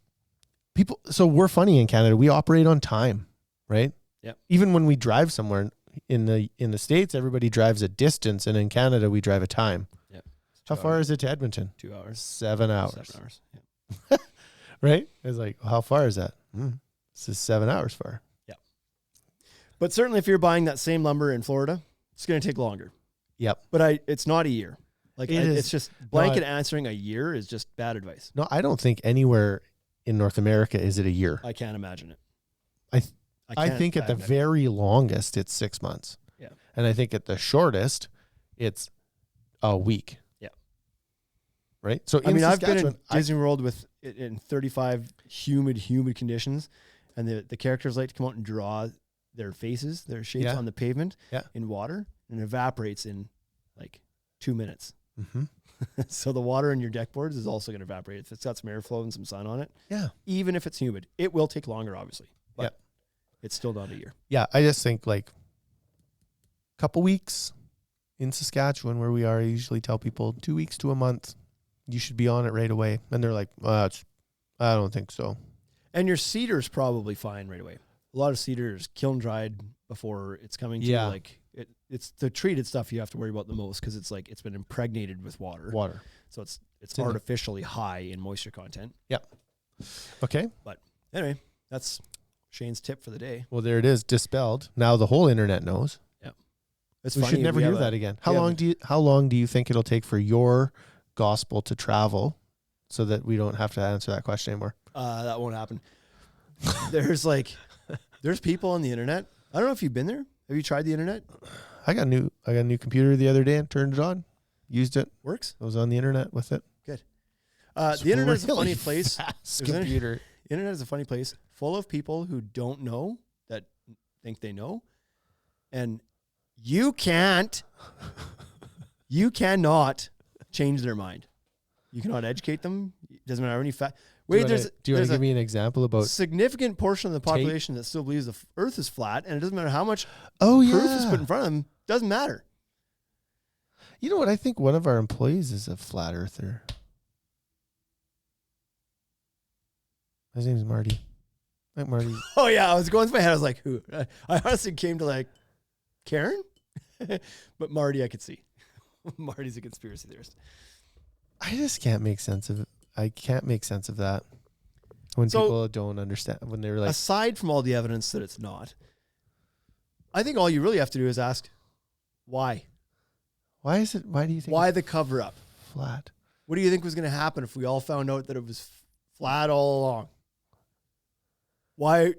so we're funny in Canada. We operate on time, right? Yeah. Even when we drive somewhere in the States, everybody drives a distance, and in Canada, we drive a time. Yeah. How far is it to Edmonton? 2 hours. 7 hours. 7 hours. Yeah. Right? It's like, how far is that? This is 7 hours far. Yeah. But certainly if you're buying that same lumber in Florida, it's going to take longer. Yep. But it's not a year. Like it's just blanket No, answering a year is just bad advice. No, I don't think anywhere in North America is it a year. I can't imagine it. I think at the very longest, it's 6 months. Yeah. And I think at the shortest, it's a week. Yeah. Right? So I've been in Saskatchewan, Disney World in 35 humid conditions, and the characters like to come out and draw their faces, their shapes on the pavement in water, and it evaporates in like 2 minutes. Mm-hmm. So the water in your deck boards is also going to evaporate. If it's got some airflow and some sun on it, even if it's humid, it will take longer, obviously. But it's still not a year. Yeah, I just think like a couple weeks in Saskatchewan where we are, I usually tell people 2 weeks to a month, you should be on it right away. And they're like, I don't think so. And your cedar's probably fine right away. A lot of cedar is kiln dried before it's coming to like it's the treated stuff you have to worry about the most because it's like it's been impregnated with water. So it's artificially high in moisture content. Yeah. Okay. But anyway, that's Shane's tip for the day. Well, there it is, dispelled. Now the whole internet knows. It's We funny. should never hear that again. How long do you think it'll take for your gospel to travel so that we don't have to answer that question anymore? That won't happen. There's people on the internet. I don't know if you've been there. Have you tried the internet? I got a new computer the other day and turned it on. Used it. Works? I was on the internet with it. Good. The internet is a funny place. Computer. The internet is a funny place full of people who don't know that think they know. And you cannot change their mind. You cannot educate them. It doesn't matter any fact. Wait, do you want to give me an example about significant portion of the population that still believes the earth is flat, and it doesn't matter how much proof is put in front of them. Doesn't matter. You know what? I think one of our employees is a flat earther. His name's Marty. Like Marty. Oh yeah, I was going through my head. I was like, who? I honestly came to like Karen, but Marty I could see. Marty's a conspiracy theorist. I just can't make sense of it. I can't make sense of that when people don't understand, when they're like, aside from all the evidence that it's not, I think all you really have to do is ask why. Why is it? Why do you think? Why the cover up? Flat. What do you think was going to happen if we all found out that it was flat all along? Why?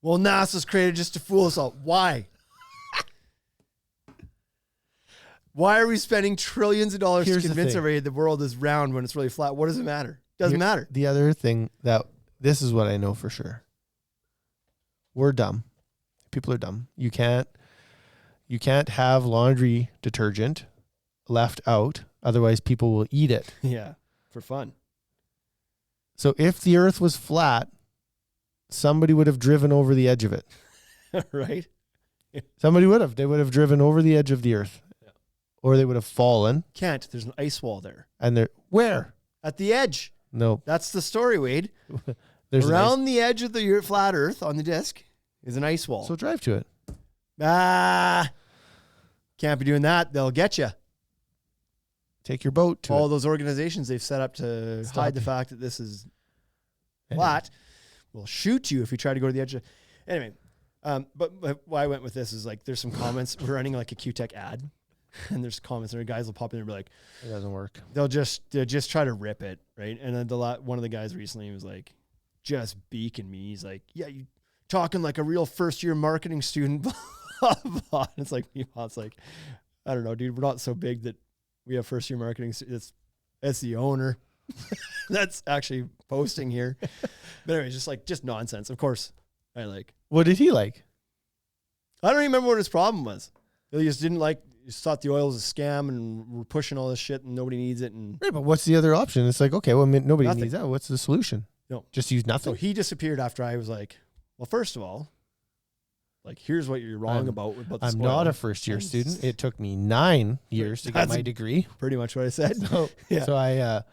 Well, NASA's created just to fool us all. Why? Why are we spending trillions of dollars to convince everybody the world is round when it's really flat? What does it matter? Doesn't matter. The other thing this is what I know for sure. We're dumb. People are dumb. You can't have laundry detergent left out. Otherwise people will eat it. Yeah. For fun. So if the earth was flat, somebody would have driven over the edge of it. Right? Somebody would have. They would have driven over the edge of the earth. Or they would have fallen. Can't. There's an ice wall there. And they're where? At the edge. No. That's the story, Wade. There's around the edge of the flat earth on the disc is an ice wall. So drive to it. Can't be doing that. They'll get you. Take your boat to all those organizations they've set up to hide the fact that this is flat will shoot you if you try to go to the edge of. Anyway, but why I went with this is like there's some comments. We're running like a Q-Tech ad. And there's comments and guys will pop in and be like, it doesn't work. They'll just try to rip it, right? And then one of the guys recently was like, just beaking me. He's like, yeah, you talking like a real first year marketing student. It's like, I don't know, dude. We're not so big that we have first year marketing. It's the owner that's actually posting here. But anyway, just nonsense. Of course, What did he like? I don't even remember what his problem was. He just didn't like. Just thought the oil was a scam and we're pushing all this shit and nobody needs it. And right, but what's the other option? It's like, okay, well, nobody needs that. What's the solution? No, just use nothing. So he disappeared after I was like, well, first of all, like, here's what you're wrong about this I'm oil. not a first year student. It took me 9 years to get my degree. Pretty much what I said. So, yeah.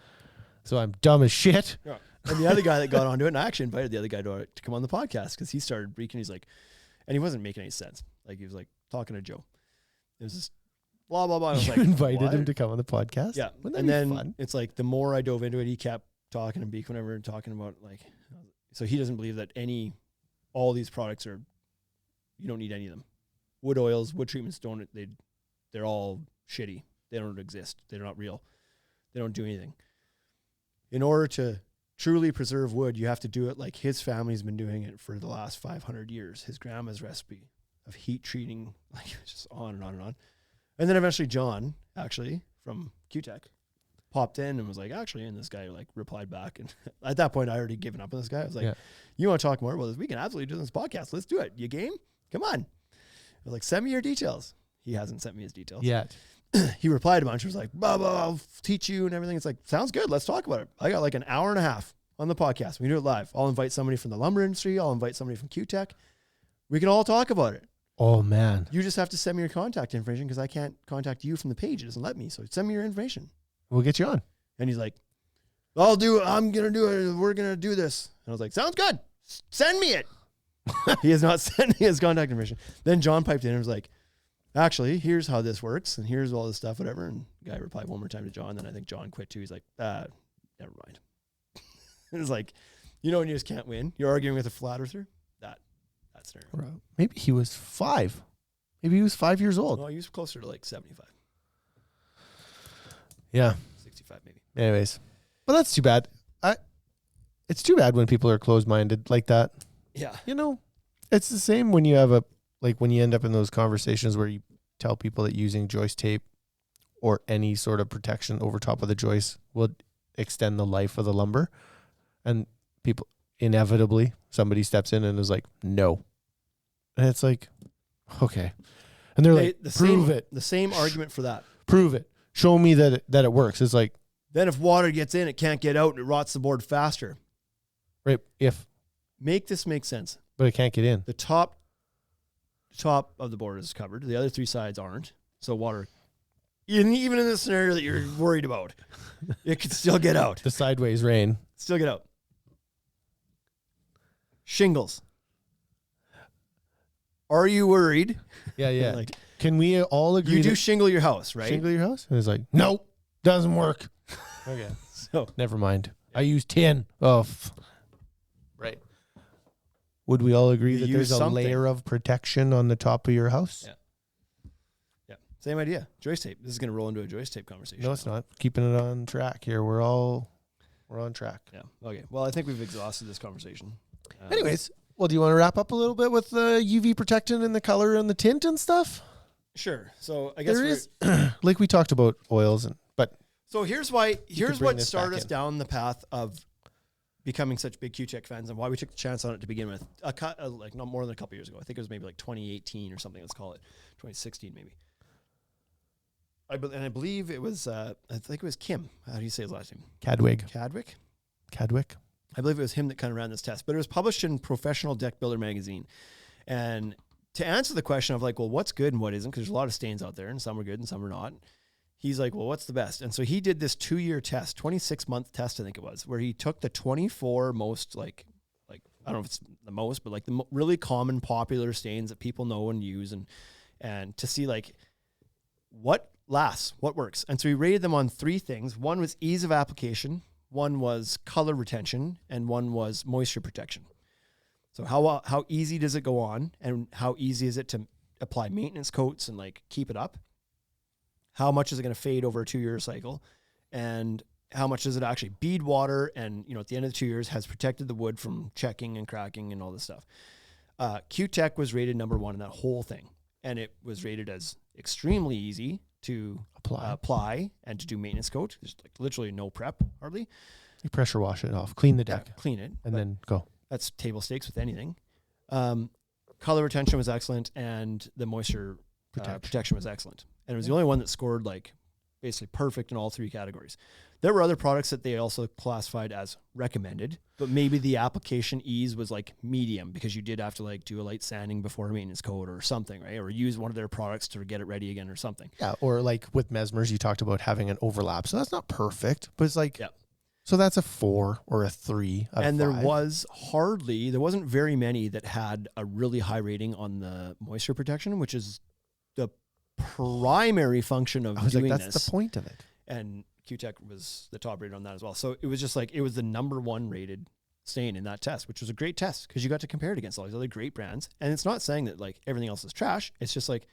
So I'm dumb as shit. Yeah. And the other guy that got onto it, and I actually invited the other guy to come on the podcast because he started breaking. He's like, and he wasn't making any sense. Like he was like talking to Joe. It was just blah, blah, blah. And I was like, invited him to come on the podcast? Yeah. And then it's like the more I dove into it, he kept talking and beak whenever talking about like, so he doesn't believe that all these products are, you don't need any of them. Wood oils, wood treatments they're all shitty. They don't exist. They're not real. They don't do anything. In order to truly preserve wood, you have to do it like his family's been doing it for the last 500 years. His grandma's recipe of heat treating, like just on and on and on. And then eventually John, actually, from Q-Tech, popped in and was like, actually, and this guy like replied back. And at that point, I already given up on this guy. I was like, you want to talk more about this? We can absolutely do this podcast. Let's do it. You game? Come on. I was like, send me your details. He hasn't sent me his details. Yet. He replied a bunch. He was like, blah, blah, I'll teach you and everything. It's like, sounds good. Let's talk about it. I got like an hour and a half on the podcast. We do it live. I'll invite somebody from the lumber industry. I'll invite somebody from Q-Tech. We can all talk about it. Oh, man. You just have to send me your contact information because I can't contact you from the page. It doesn't let me. So send me your information. We'll get you on. And he's like, I'll do it. I'm going to do it. We're going to do this. And I was like, sounds good. Send me it. He has not sent me his contact information. Then John piped in and was like, actually, here's how this works. And here's all this stuff, whatever. And the guy replied one more time to John. Then I think John quit too. He's like, never mind. It's like, when you just can't win. You're arguing with a flat earther. that scenario. Maybe he was 5. Maybe he was 5 years old. No, he was closer to like 75. Yeah. 65 maybe. Anyways, but that's too bad. It's too bad when people are closed-minded like that. Yeah. You know, it's the same when you have when you end up in those conversations where you tell people that using joist tape or any sort of protection over top of the joist will extend the life of the lumber. And people, inevitably, somebody steps in and is like, no. And it's like, okay. And they're like, prove it. The same argument for that. Prove it. Show me that it works. It's like, then if water gets in, it can't get out and it rots the board faster. right, Make this make sense. but it can't get in. The top of the board is covered. The other 3 sides aren't. So water, even in the scenario that you're worried about, it could still get out. The sideways rain. Still get out. Shingles. Are you worried? Yeah, yeah. Like, can we all agree you do shingle your house, right? shingle your house? And it's like, nope, doesn't work. Okay. So Never mind. I use tin. Oh, right. Would we all agree You that use there's a something. layer of protection on the top of your house? yeah, same idea. Joist tape. This is going to roll into a joist tape conversation. No, it's not. Keeping it on track here. We're on track. Yeah. Okay. Well, I think we've exhausted this conversation. Anyways, well, do you want to wrap up a little bit with the UV protection and the color and the tint and stuff? Sure. So I guess There is, like we talked about oils, but So here's bring what this started back us in. down the path of becoming such big Q-Check fans and why we took the chance on it to begin with. Like not more than a couple years ago. I think it was maybe like 2018 or something. Let's call it 2016 maybe. I believe it was. I think it was Kim. How do you say his last name? Cadwick. Cadwick. I believe it was him that kind of ran this test, but it was published in Professional Deck Builder magazine. And to answer the question of like, well, what's good and what isn't, because there's a lot of stains out there and some are good and some are not. He's like, well, what's the best? And so he did this 2-year test, 26-month test, I think it was, where he took the 24 most like I don't know if it's the most, but like the really common popular stains that people know and use and to see like what lasts, what works. And so he rated them on 3 things. One was ease of application, one was color retention, and one was moisture protection. So how easy does it go on, and how easy is it to apply maintenance coats and like keep it up? How much is it going to fade over a 2-year cycle? And how much does it actually bead water? And, at the end of the 2 years has protected the wood from checking and cracking and all this stuff. Q-Tech was rated number 1 in that whole thing. And it was rated as extremely easy to apply and to do maintenance coat. There's like literally no prep hardly. You pressure wash it off, clean the deck, Clean it. and then go. That's table stakes with anything. Color retention was excellent, and the moisture protection was excellent. And it was the only one that scored like basically perfect in all 3 categories. There were other products that they also classified as recommended, but maybe the application ease was like medium because you did have to like do a light sanding before a maintenance coat or something, right? Or use one of their products to get it ready again or something. Yeah, or like with Mesmers, you talked about having an overlap. So that's not perfect, but it's like, yeah. So that's a 4 or a 3 out of And 5. there wasn't very many that had a really high rating on the moisture protection, which is the primary function of doing that's this. the point of it. And Q-Tech was the top rated on that as well. So it was just like, it was the number 1 rated stain in that test, which was a great test because you got to compare it against all these other great brands. And it's not saying that like everything else is trash. It's just like,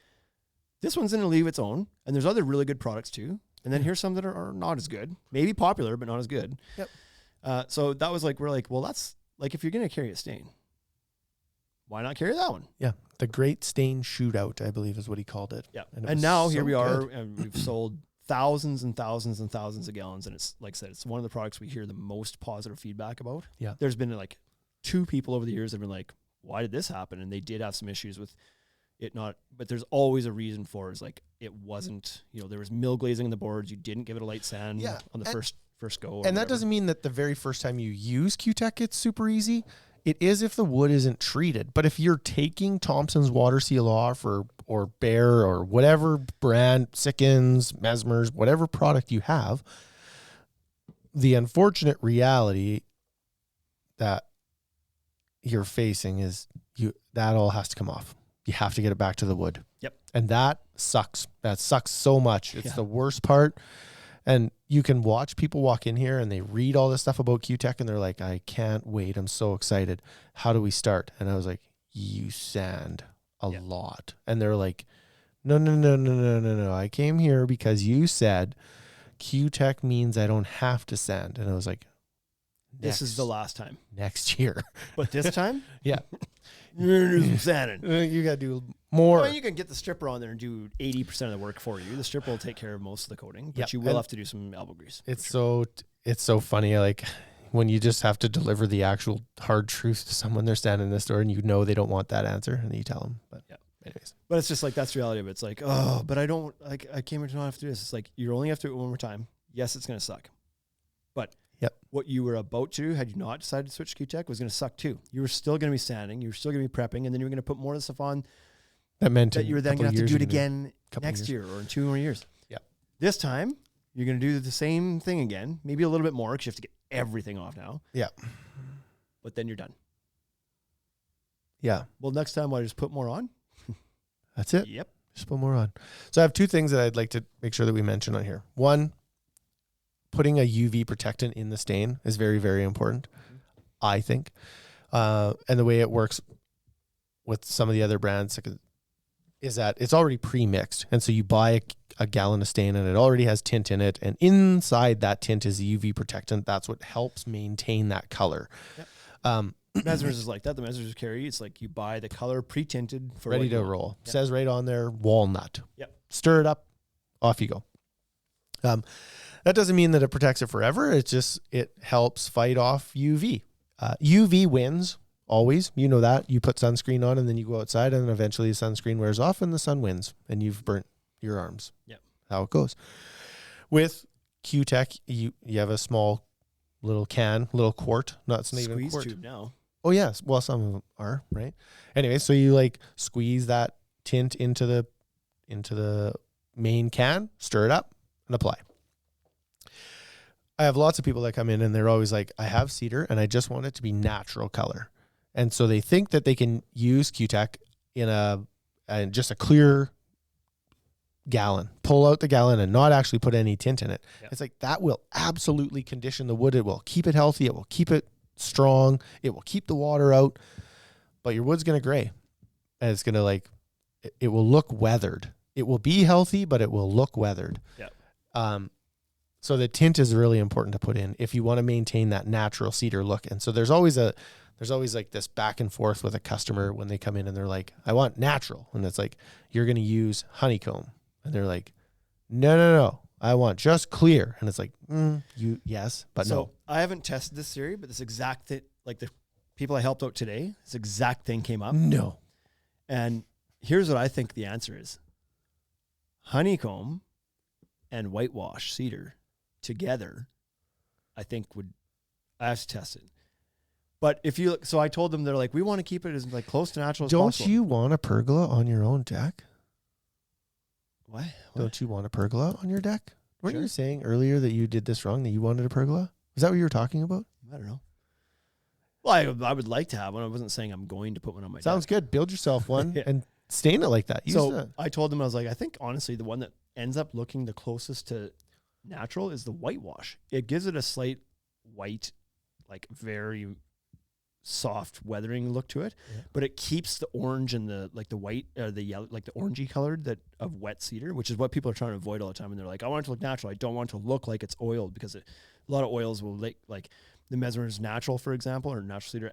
this one's in a league of its own. And there's other really good products too. And then here's some that are not as good, maybe popular, but not as good. Yep. So that was like, we're like, well, that's like, if you're going to carry a stain, why not carry that one? Yeah. The Great Stain Shootout, I believe is what he called it. Yeah. And, And now here we are, good. and we've sold thousands and thousands and thousands of gallons. And it's like I said, it's one of the products we hear the most positive feedback about. Yeah. There's been like 2 people over the years that have been like, why did this happen? And they did have some issues with it not, but there's always a reason for it. It's like, it wasn't, there was mill glazing in the boards. You didn't give it a light sand on the first go. And that doesn't mean that the very first time you use Q-Tech, it's super easy. It is if the wood isn't treated. But if you're taking Thompson's Water Seal off or Bear or whatever brand, Sikkens, Mesmers, whatever product you have, the unfortunate reality that you're facing is that all has to come off. You have to get it back to the wood. Yep. And that sucks. That sucks so much. It's the worst part. And you can watch people walk in here and they read all this stuff about Q-Tech and they're like, I can't wait. I'm so excited. How do we start? And I was like, you sand a lot. And they're like, no. I came here because you said Q-Tech means I don't have to sand. And I was like, this is the last time. Next year. But this time? Yeah. You're gonna do some sanding. You got to do more. Well, you can get the stripper on there and do 80% of the work for you. The stripper will take care of most of the coating, but you will have to do some elbow grease. It's so funny. Like when you just have to deliver the actual hard truth to someone, they're standing in the store and you know they don't want that answer, and then you tell them. But anyways. But it's just like, that's the reality of it. It's like, oh, but I don't, like, I came here to not have to do this. It's like, you only have to do it one more time. Yes, it's going to suck. But what you were about to do, had you not decided to switch Q-Tech, was going to suck too. You were still going to be sanding. You were still going to be prepping. And then you were going to put more of the stuff on that meant that you were then going to have to do it again next year or in 2 more years. Yeah. This time, you're going to do the same thing again, maybe a little bit more because you have to get everything off now. Yeah. But then you're done. Yeah. Well, next time, I just put more on. That's it. Yep. Just put more on. So I have 2 things that I'd like to make sure that we mention on here. One, putting a UV protectant in the stain is very, very important, I think. And the way it works with some of the other brands is that it's already pre-mixed. And so you buy a gallon of stain and it already has tint in it. And inside that tint is the UV protectant. That's what helps maintain that color. Yep. Mesmers is like that. The Mesmers carry, it's like you buy the color pre-tinted for ready to roll. Yep. Says right on there, walnut. Yep. Stir it up, off you go. That doesn't mean that it protects it forever. It's just, it helps fight off UV. UV wins always. You know that. You put sunscreen on and then you go outside and then eventually the sunscreen wears off and the sun wins and you've burnt your arms. Yep. How it goes. With Q-Tech, you have a small little quart. Not even squeeze quart. tube now. Oh yes. Well, some of them are, right? Anyway, so you like squeeze that tint into the main can, stir it up and apply. I have lots of people that come in and they're always like, I have cedar and I just want it to be natural color. And so they think that they can use Q-Tech in just a clear gallon, pull out the gallon and not actually put any tint in it. Yep. It's like, that will absolutely condition the wood. It will keep it healthy. It will keep it strong. It will keep the water out, but your wood's going to gray and it's going to it will look weathered. It will be healthy, but it will look weathered. Yeah. So the tint is really important to put in if you want to maintain that natural cedar look. And so there's always like this back and forth with a customer when they come in and they're like, I want natural. And it's like, you're going to use honeycomb. And they're like, no, I want just clear. And it's like, yes, but no. So I haven't tested this theory, but this exact thing, like the people I helped out today, this exact thing came up. No. And here's what I think the answer is. Honeycomb and whitewash cedar together, I think I have to test it. But if you, so I told them, they're like, we want to keep it as like close to natural as possible. Don't you want a pergola on your own deck? What? Don't you want a pergola on your deck? Weren't Sure. you saying earlier that you did this wrong, that you wanted a pergola? Is that what you were talking about? I don't know. Well, I would like to have one. I wasn't saying I'm going to put one on my Sounds deck. good. Build yourself one Yeah. and stain it like that. I told them, I was like, I think honestly, the one that ends up looking the closest to natural is the whitewash. It gives it a slight white, like very soft weathering look to it, but it keeps the orange and the white or the yellow, like the orangey colored that of wet cedar, which is what people are trying to avoid all the time. And they're like, I want it to look natural. I don't want it to look like it's oiled, because a lot of oils will like the Mesmer's natural, for example, or natural cedar,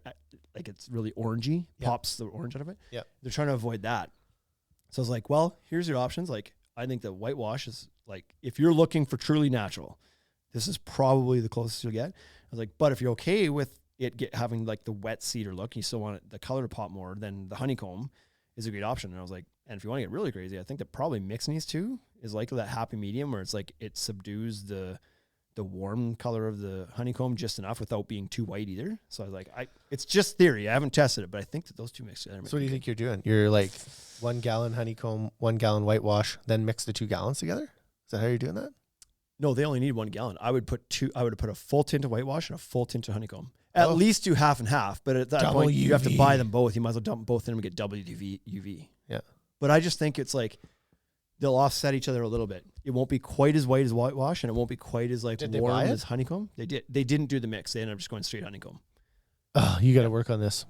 like it's really orangey, pops the orange out of it. Yeah, they're trying to avoid that. So I was like, well, here's your options. Like, I think the whitewash is like, if you're looking for truly natural, this is probably the closest you'll get. I was like, but if you're okay with it having like the wet cedar look, you still want the color to pop more, then the honeycomb is a great option. And I was like, and if you want to get really crazy, I think that probably mixing these two is like that happy medium where it's like it subdues the warm color of the honeycomb just enough without being too white either. So I was like, it's just theory. I haven't tested it, but I think that those two mixed together. So what do you think you're doing? You're like 1 gallon honeycomb, 1 gallon whitewash, then mix the 2 gallons together? Is that how you're doing that? No, they only need 1 gallon. I would put a full tint of whitewash and a full tint of honeycomb. At least do half and half, but at that point you have to buy them both. You might as well dump both in them and get UV. Yeah. But I just think it's like they'll offset each other a little bit. It won't be quite as white as whitewash, and it won't be quite as like warm as honeycomb. They didn't do the mix. They ended up just going straight honeycomb. Oh, you got to work on this.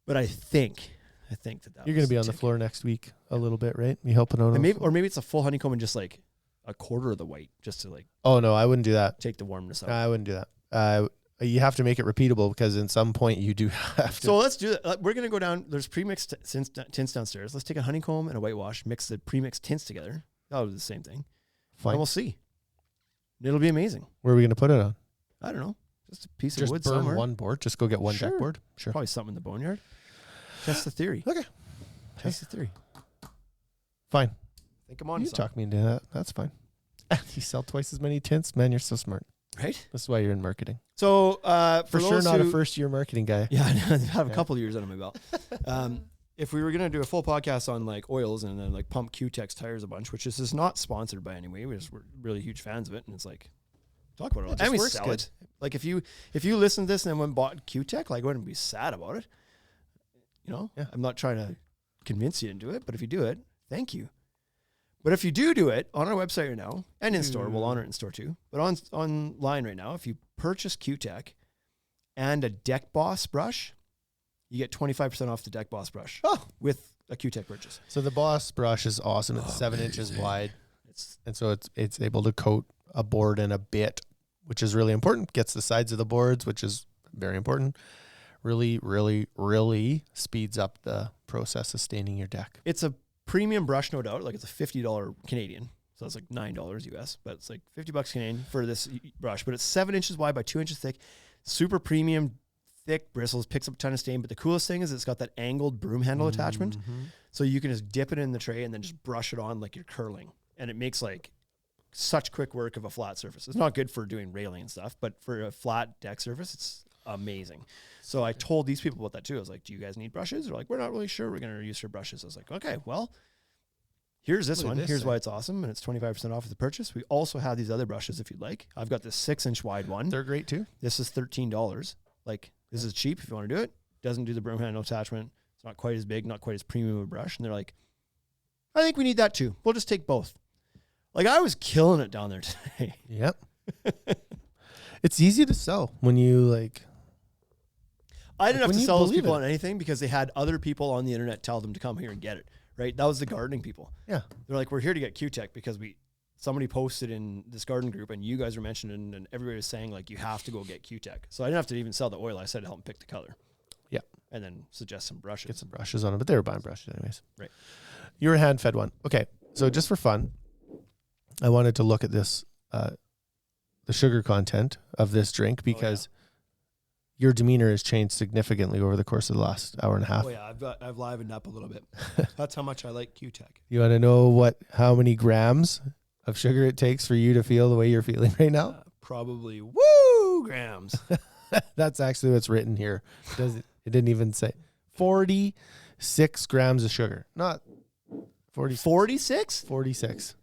But I think I think that You're going to be on the floor next week a little bit, right? You helping out? And maybe it's a full honeycomb and just like a quarter of the white, just to like. Oh no, I wouldn't do that. Take the warmness out. I wouldn't do that. You have to make it repeatable because in some point you do have to. So let's do that. We're going to go down. There's pre-mixed tints downstairs. Let's take a honeycomb and a whitewash, mix the pre-mixed tints together. That'll do the same thing. Fine. And we'll see. It'll be amazing. Where are we going to put it on? I don't know. Just a piece Just of wood burn somewhere. one board. Just go get one deck board. Sure. Probably something in the boneyard. Test the theory. Okay. Test the theory. Fine. I think I'm on. You talk me into that. That's fine. You sell twice as many tints, man. You're so smart. Right? That's why you're in marketing. So for sure, not a first-year marketing guy. Yeah, I have a couple of years under my belt. If we were gonna do a full podcast on like oils and then like pump Q-Tex tires a bunch, which is not sponsored by any way, we're really huge fans of it, and it's like talk about it. And we sell it. Like if you listen to this and then went and bought Q-Tech, like I wouldn't be sad about it. You know, I'm not trying to convince you to do it, but if you do it, thank you. But if you do it on our website right now and in store, we'll honor it in store too. But online right now, if you purchase Q-Tech and a Deck Boss brush, you get 25% off the Deck Boss brush with a Q-Tech purchase. So the Boss brush is awesome. It's 7 inches wide. And so it's able to coat a board and a bit, which is really important. Gets the sides of the boards, which is very important. Really, really, really speeds up the process of staining your deck. It's a premium brush, no doubt. Like it's a $50 Canadian. So it's like $9 US, but it's like $50 Canadian for this brush. But it's 7 inches wide by 2 inches thick. Super premium, thick bristles, picks up a ton of stain. But the coolest thing is it's got that angled broom handle attachment. So you can just dip it in the tray and then just brush it on like you're curling. And it makes like such quick work of a flat surface. It's not good for doing railing and stuff, but for a flat deck surface, it's amazing. So I told these people about that too. I was like, do you guys need brushes? They're like, we're not really sure we're going to use for brushes. I was like, okay, well, here's this one. Here's why it's awesome. And it's 25% off of the purchase. We also have these other brushes if you'd like. I've got this 6-inch wide one. They're great too. This is $13. Like this is cheap if you want to do it. Doesn't do the broom handle attachment. It's not quite as big, not quite as premium of a brush. And they're like, I think we need that too. We'll just take both. Like I was killing it down there today. Yep. It's easy to sell when you like. I didn't have to sell those people on anything because they had other people on the internet tell them to come here and get it. Right? That was the gardening people. Yeah. They're like, we're here to get Q-Tech because somebody posted in this garden group and you guys were mentioning and everybody was saying like you have to go get Q-Tech. So I didn't have to even sell the oil. I said to help them pick the color. Yeah. And then suggest some brushes. Get some brushes on them, but they were buying brushes anyways. Right. You're a hand-fed one. Okay. So just for fun, I wanted to look at this, the sugar content of this drink because your demeanor has changed significantly over the course of the last hour and a half. Oh yeah, I've livened up a little bit. That's how much I like Q-Tech. You want to know how many grams of sugar it takes for you to feel the way you're feeling right now? Probably grams. That's actually what's written here. It didn't even say 46 grams of sugar. Not 40. 46? 46.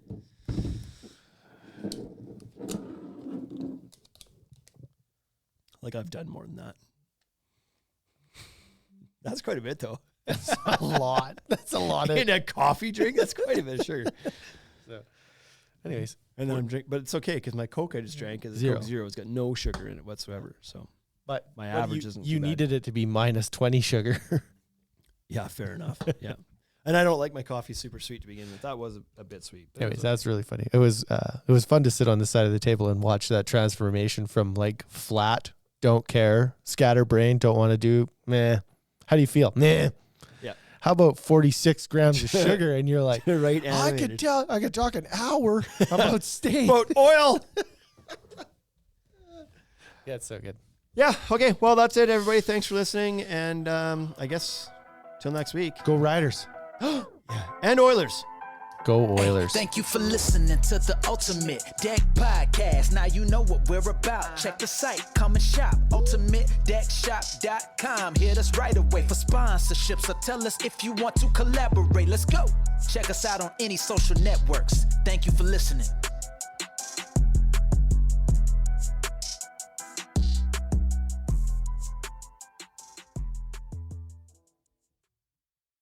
Like I've done more than that. That's quite a bit though. That's a lot. That's a lot. In a coffee drink, that's quite a bit of sugar. So, anyways. And then I'm drinking, but it's okay because my Coke I just drank is Coke Zero. It's got no sugar in it whatsoever. So, but my average isn't too you bad. Needed it to be minus 20 sugar. Yeah, fair enough. Yeah. And I don't like my coffee super sweet to begin with. That was a bit sweet. Anyways, that's really funny. It was fun to sit on the side of the table and watch that transformation from like flat, don't care, scatterbrain, don't want to do, meh. How do you feel? Meh. Yeah. How about 46 grams of sugar? And you're like, right. I could talk an hour about steak. About oil. Yeah, it's so good. Yeah. Okay. Well, that's it, everybody. Thanks for listening. And I guess till next week. Go Riders. Yeah. And Oilers. Go Oilers. Thank you for listening to the Ultimate Deck Podcast. Now you know what we're about. Check the site, come and shop. UltimateDeckShop.com. Hit us right away for sponsorships or tell us if you want to collaborate. Let's go. Check us out on any social networks. Thank you for listening.